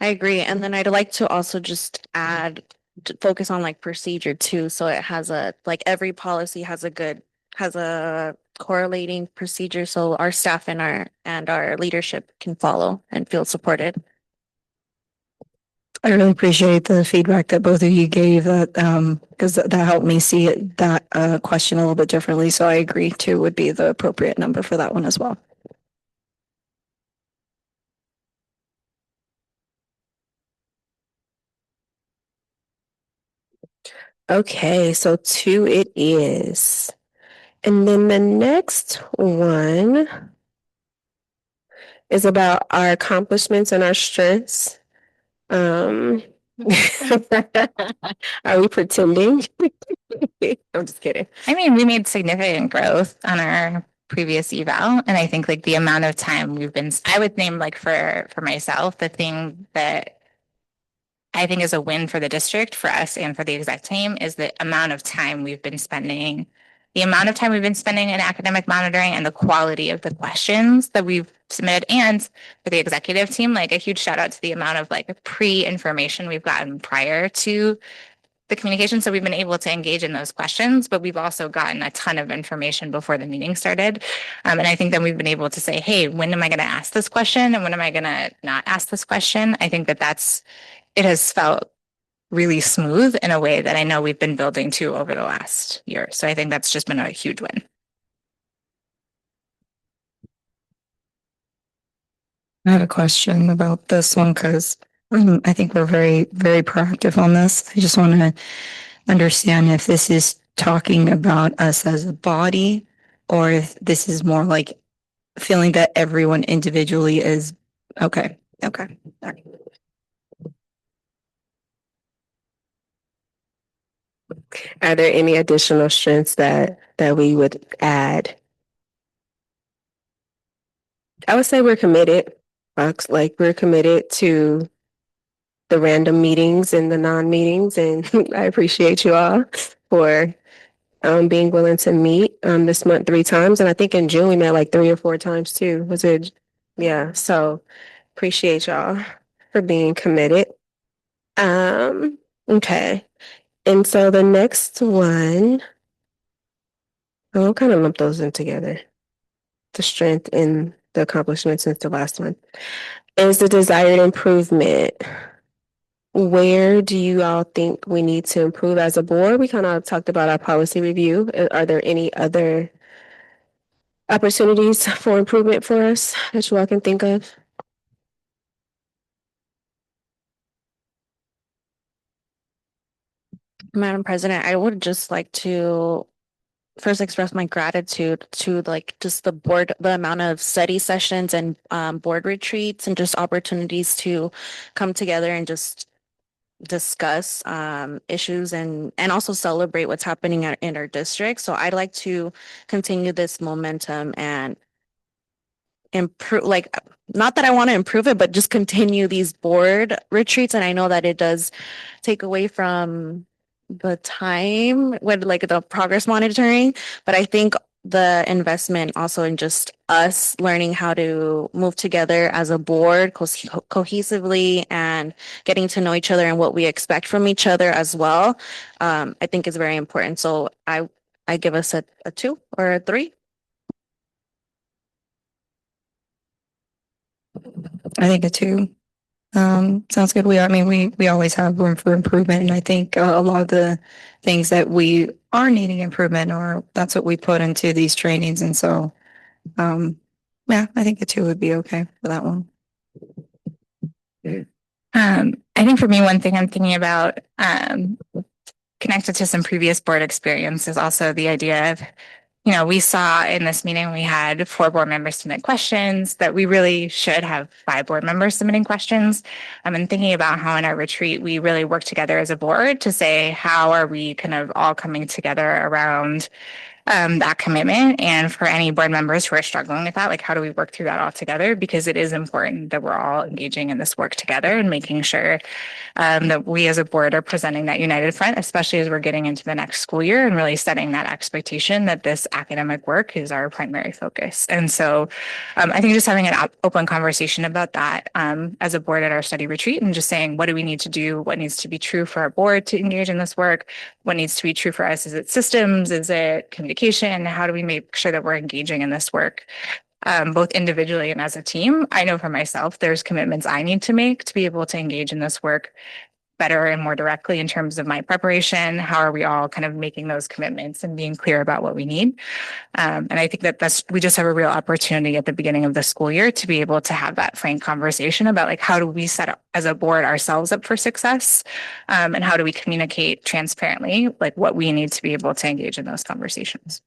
I agree. And then I'd like to also just add, to focus on like procedure too. So it has like every policy has a correlating procedure. So our staff and our leadership can follow and feel supported. I really appreciate the feedback that both of you gave that, because that helped me see that question a little bit differently. So I agree 2 would be the appropriate number for that one as well. Okay, so 2 it is. And then the next one is about our accomplishments and our strengths. Are we pretending? I'm just kidding. I mean, we made significant growth on our previous eval. And I think like the amount of time I would name like for myself, the thing that I think is a win for the district, for us and for the exec team is the amount of time we've been spending, in academic monitoring and the quality of the questions that we've submitted. And for the executive team, like a huge shout out to the amount of like pre-information we've gotten prior to the communication. So we've been able to engage in those questions, but we've also gotten a ton of information before the meeting started. And I think then we've been able to say, hey, when am I going to ask this question? And when am I going to not ask this question? I think it has felt really smooth in a way that I know we've been building to over the last year. So I think that's just been a huge win. I have a question about this one because I think we're very, very proactive on this. I just want to understand if this is talking about us as a body or if this is more like feeling that everyone individually is okay. Okay. All right. Are there any additional strengths that we would add? I would say we're committed. Like we're committed to the random meetings and the non-meetings, and I appreciate you all for being willing to meet this month 3 times, and I think in June we met like 3 or 4 times too. Was it? Yeah. So Appreciate y'all for being committed. Okay. And so the next one, I'll kind of lump those in together. The strength and the accomplishments since the last one is the desired improvement. Where do you all think we need to improve as a board? We kind of talked about our policy review. Are there any other opportunities for improvement for us that you all can think of? Madam President, I would just like to first express my gratitude to like just the board, the amount of study sessions and board retreats and just opportunities to come together and just discuss issues and also celebrate what's happening in our district. So I'd like to continue this momentum and improve, like, not that I want to improve it, but just continue these board retreats. And I know that it does take away from the time with like the progress monitoring, but I think the investment also in just us learning how to move together as a board cohesively and getting to know each other and what we expect from each other as well, I think is very important. So I give us a 2 or a 3. I think a 2. Sounds good. I mean, we always have room for improvement. And I think a lot of the things that we are needing improvement or that's what we put into these trainings. And so, yeah, I think a 2 would be okay for that one. I think for me, one thing I'm thinking about, connected to some previous board experience is also the idea of, we saw in this meeting, we had 4 board members submit questions that we really should have 5 board members submitting questions. And thinking about how in our retreat, we really work together as a board to say, how are we kind of all coming together around that commitment? And for any board members who are struggling with that, like, how do we work through that all together? Because it is important that we're all engaging in this work together and making sure that we as a board are presenting that united front, especially as we're getting into the next school year and really setting that expectation that this academic work is our primary focus. And so I think just having an open conversation about that as a board at our study retreat and just saying, what do we need to do? What needs to be true for our board to engage in this work? What needs to be true for us? Is it systems? Is it communication? How do we make sure that we're engaging in this work? Both individually and as a team. I know for myself, there's commitments I need to make to be able to engage in this work better and more directly in terms of my preparation. How are we all kind of making those commitments and being clear about what we need? And I think that we just have a real opportunity at the beginning of the school year to be able to have that frank conversation about like, how do we set up as a board ourselves up for success? And how do we communicate transparently, like what we need to be able to engage in those conversations?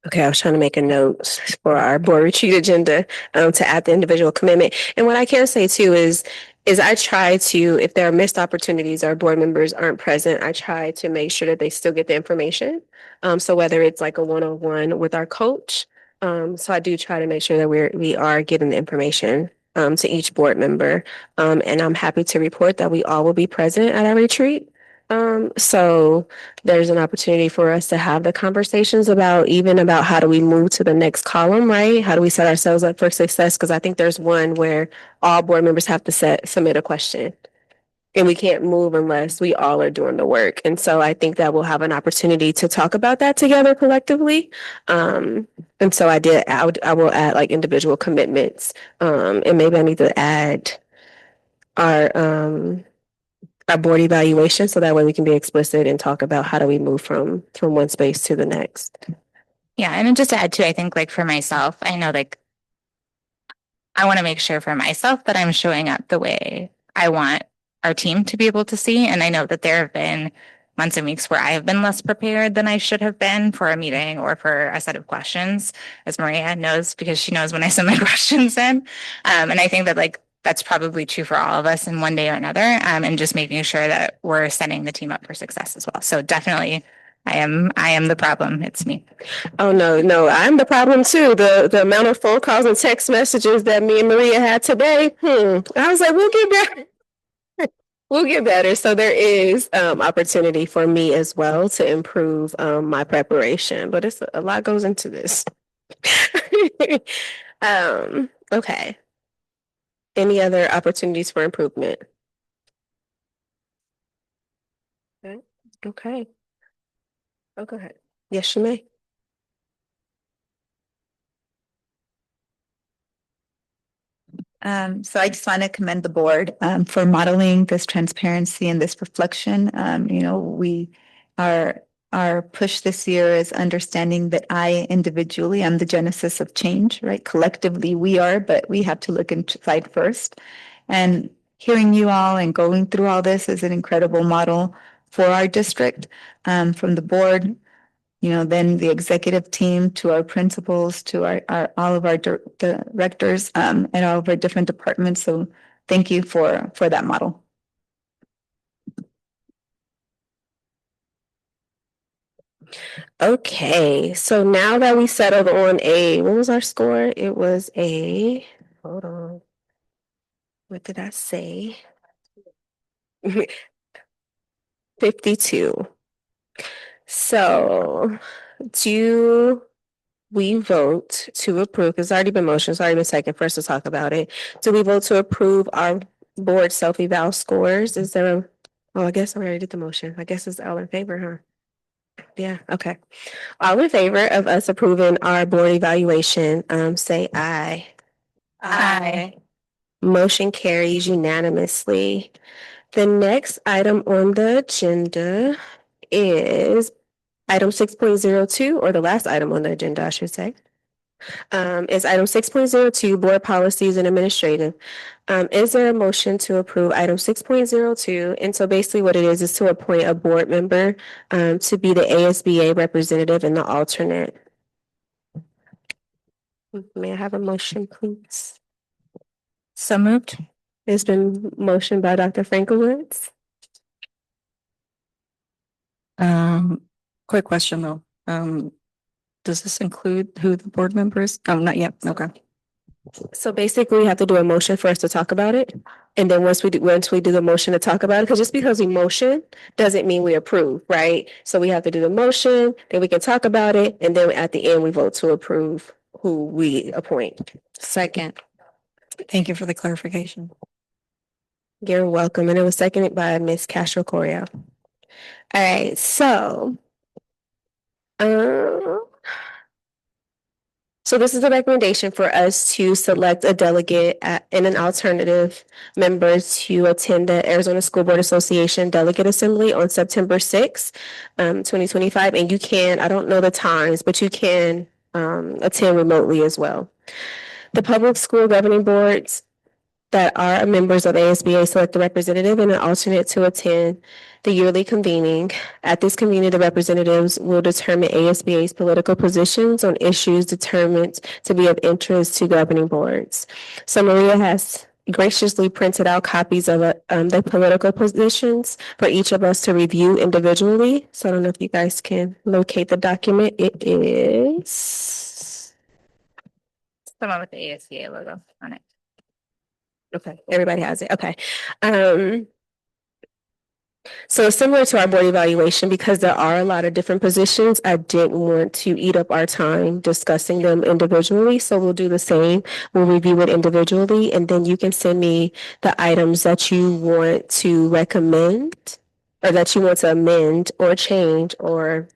Okay, I was trying to make a note for our board retreat agenda to add the individual commitment. And what I can say too is I try to, if there are missed opportunities or board members aren't present, I try to make sure that they still get the information. So whether it's like a one-on-one with our coach, so I do try to make sure that we are getting the information to each board member. And I'm happy to report that we all will be present at our retreat. So there's an opportunity for us to have the conversations about how do we move to the next column, right? How do we set ourselves up for success? Because I think there's one where all board members have to submit a question. And we can't move unless we all are doing the work. And so I think that we'll have an opportunity to talk about that together collectively. And so I will add like individual commitments. And maybe I need to add our board evaluation so that way we can be explicit and talk about how do we move from one space to the next. Yeah, and then just to add to, I think like for myself, I know like I want to make sure for myself that I'm showing up the way I want our team to be able to see. And I know that there have been months and weeks where I have been less prepared than I should have been for a meeting or for a set of questions, as Maria knows, because she knows when I send my questions in. And I think that like that's probably true for all of us in one day or another, and just making sure that we're setting the team up for success as well. So definitely I am the problem. It's me. Oh no, I'm the problem too. The amount of phone calls and text messages that me and Maria had today. I was like, we'll get back. we'll get better. So there is opportunity for me as well to improve my preparation, but it's a lot goes into this. Okay. Any other opportunities for improvement? Okay. Okay. Oh, go ahead. Yes, you may. So I just want to commend the board for modeling this transparency and this reflection. Our push this year is understanding that I individually am the genesis of change, right? Collectively we are, but we have to look inside first. And hearing you all and going through all this is an incredible model for our district from the board, then the executive team, to our principals, to our all of our directors, and all of our different departments. So thank you for that model. Okay, so now that we settled on what was our score? It was hold on. What did I say? 52. So do we vote to approve? It's already been motioned, it's already been second. First to talk about it. Do we vote to approve our board self-eval scores? Is there I guess I already did the motion. I guess it's all in favor, huh? Yeah, okay. All in favor of us approving our board evaluation, say aye. Aye. Motion carries unanimously. The next item on the agenda is item 6.02, or the last item on the agenda, I should say. Is item 6.02, board policies and administrative. Is there a motion to approve item 6.02? And so basically what it is to appoint a board member to be the ASBA representative and the alternate. May I have a motion, please? So moved. It's been motioned by Dr. Frankowitz. Quick question though. Does this include who the board member is? Oh, not yet. Okay. So basically, we have to do a motion for us to talk about it. And then once we do the motion to talk about it, because just because we motion doesn't mean we approve, right? So we have to do the motion, then we can talk about it, and then at the end, we vote to approve who we appoint. Second. Thank you for the clarification. You're welcome. And it was seconded by Ms. Castro Correa. All right, so this is a recommendation for us to select a delegate and an alternative member to attend the Arizona School Board Association Delegate Assembly on September 6th, 2025. And you can, I don't know the times, but you can attend remotely as well. The public school governing boards that are members of ASBA select a representative and an alternate to attend the yearly convening. At this convening, the representatives will determine ASBA's political positions on issues determined to be of interest to governing boards. So Maria has graciously printed out copies of the political positions for each of us to review individually. So I don't know if you guys can locate the document. It is The one with the ASBA logo on it. okay. Everybody has it. Okay. So similar to our board evaluation, because there are a lot of different positions, I didn't want to eat up our time discussing them individually. So we'll do the same. We'll review it individually, and then you can send me the items that you want to recommend or that you want to amend or change, or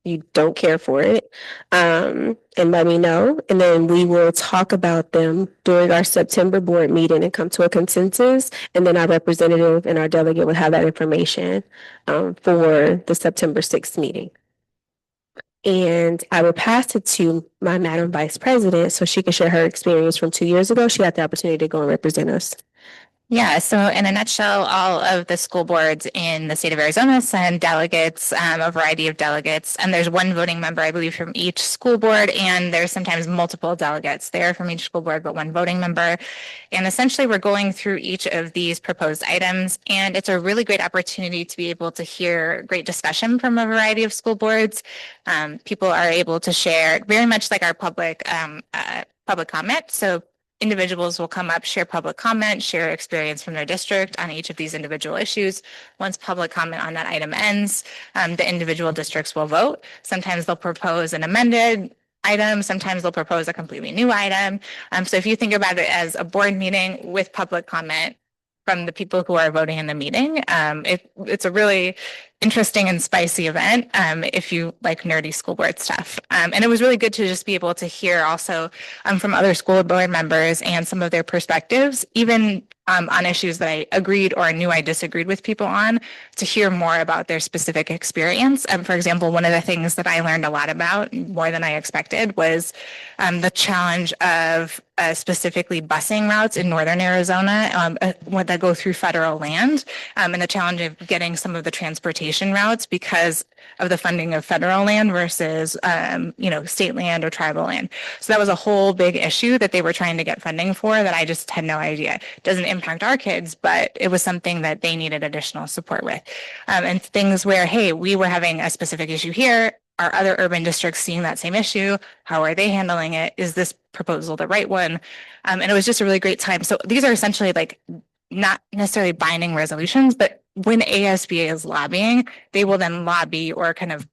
you don't care for it, and let me know. And then we will talk about them during our September board meeting and come to a consensus. And then our representative and our delegate would have that information for the September 6th meeting. And I will pass it to my Madam Vice President so she can share her experience from 2 years ago. She had the opportunity to go and represent us. Yeah, so in a nutshell, all of the school boards in the state of Arizona send delegates, a variety of delegates, and there's one voting member, I believe, from each school board, and there's sometimes multiple delegates there from each school board, but one voting member. And essentially, we're going through each of these proposed items, and it's a really great opportunity to be able to hear great discussion from a variety of school boards. People are able to share very much like our public comment. So individuals will come up, share public comment, share experience from their district on each of these individual issues. Once public comment on that item ends, the individual districts will vote. Sometimes they'll propose an amended item. Sometimes they'll propose a completely new item. So if you think about it as a board meeting with public comment from the people who are voting in the meeting, it's a really interesting and spicy event if you like nerdy school board stuff. And it was really good to just be able to hear also from other school board members and some of their perspectives, even on issues that I agreed or knew I disagreed with people on, to hear more about their specific experience. For example, one of the things that I learned a lot about, more than I expected, was the challenge of specifically busing routes in northern Arizona that go through federal land, and the challenge of getting some of the transportation routes because of the funding of federal land versus state land or tribal land. So that was a whole big issue that they were trying to get funding for that I just had no idea. It doesn't impact our kids, but it was something that they needed additional support with. And things where, hey, we were having a specific issue here. Are other urban districts seeing that same issue? How are they handling it? Is this proposal the right one? And it was just a really great time. So these are essentially like not necessarily binding resolutions, but when ASBA is lobbying, they will then lobby or kind of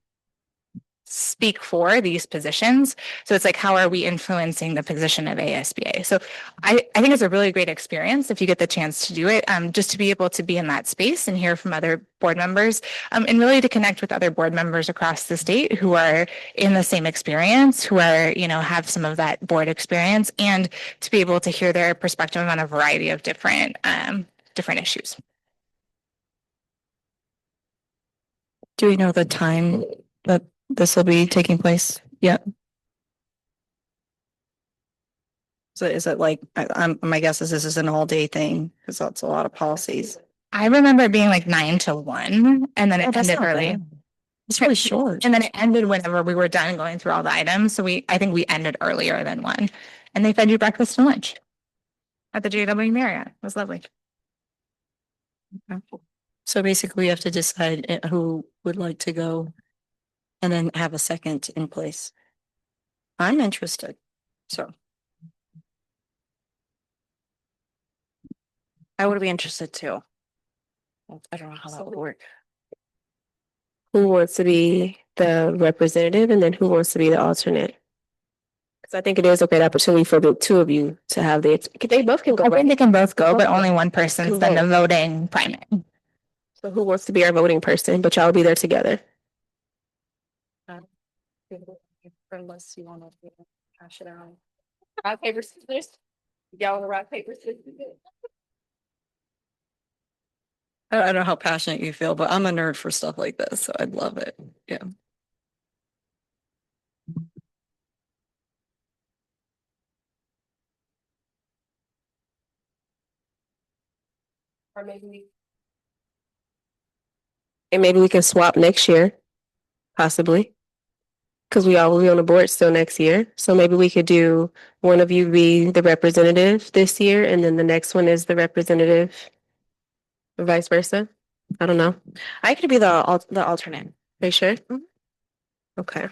speak for these positions. So it's like, how are we influencing the position of ASBA? So I think it's a really great experience if you get the chance to do it, just to be able to be in that space and hear from other board members, and really to connect with other board members across the state who are in the same experience, who are, have some of that board experience, and to be able to hear their perspective on a variety of different issues. Do we know the time that this will be taking place? Yeah. So is it like, my guess is this is an all day thing because that's a lot of policies. I remember it being like 9 to 1, and then it that's ended not early. bad. It's really short. And then it ended whenever we were done going through all the items. So I think we ended earlier than 1. And they fed you breakfast and lunch at the JW Marriott. It was lovely. So basically we have to decide who would like to go and then have a second in place. I'm interested. So I would be interested too. I don't know how that would work. Who wants to be the representative and then who wants to be the alternate? Because I think it is a great opportunity for the two of you to have they both can go, I think right? they can both go, but only one person's Can then the vote. voting primary. So who wants to be our voting person, but y'all will be there together? unless you want to hash it out. Rock, paper, scissors. Y'all want to rock, paper, scissors? I don't know how passionate you feel, but I'm a nerd for stuff like this, so I'd love it. Yeah. Or maybe we can swap next year, possibly. Because we all will be on the board still next year. So maybe we could do one of you be the representative this year, and then the next one is the representative, or vice versa. I don't know. I could be the alternate. Are you sure? Okay.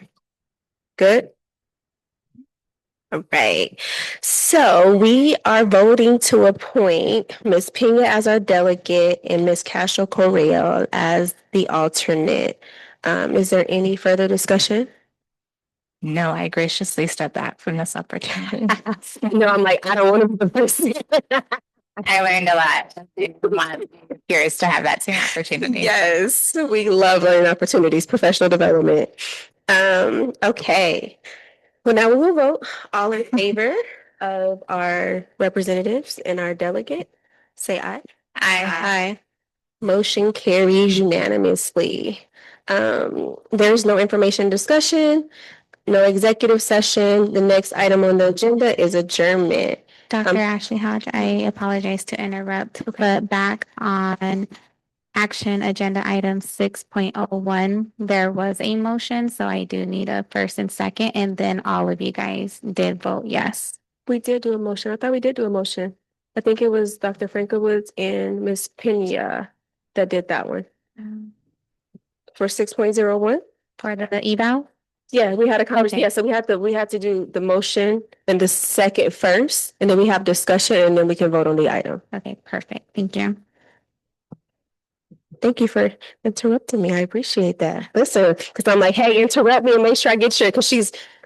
Good. All right. So we are voting to appoint Ms. Pena as our delegate and Ms. Castro Correa as the alternate. Is there any further discussion? No, I graciously step back from this opportunity. No, I'm like, I don't want to be the person. I learned a lot. I'm curious to have that same opportunity. Yes, we love learning opportunities, professional development. Okay. Well, now we will vote. All in favor of our representatives and our delegate, say aye. Aye. Motion carries unanimously. There's no information discussion, no executive session. The next item on the agenda is adjournment. Dr. Ashley Hodge, I apologize to interrupt, but back on action agenda item 6.01, there was a motion, so I do need a first and second, and then all of you guys did vote yes. We did do a motion. I thought we did do a motion. I think it was Dr. Frankowitz and Ms. Pena that did that one. For 6.01? For the eval? Yeah, we had a conversation. Okay. Yeah, so we had to do the motion and the second first, and then we have discussion, and then we can vote on the item. Okay, perfect. Thank you. Thank you for interrupting me. I appreciate that. Listen, because I'm like, hey, interrupt me and make sure I get your,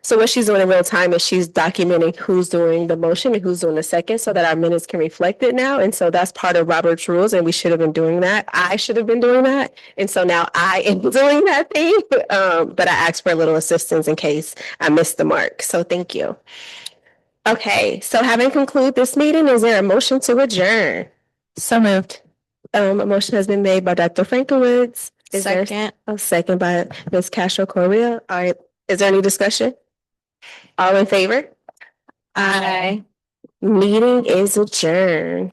so what she's doing in real time is she's documenting who's doing the motion and who's doing the second so that our minutes can reflect it now. And so that's part of Robert's rules, and we should have been doing that. I should have been doing that. And so now I am doing that thing. But I asked for a little assistance in case I missed the mark. So thank you. Okay, so having concluded this meeting, is there a motion to adjourn? So moved. A motion has been made by Dr. Frankowitz. Is there Second. a second by Ms. Castro Correa? All right, is there any discussion? All in favor? Aye. Meeting is adjourned.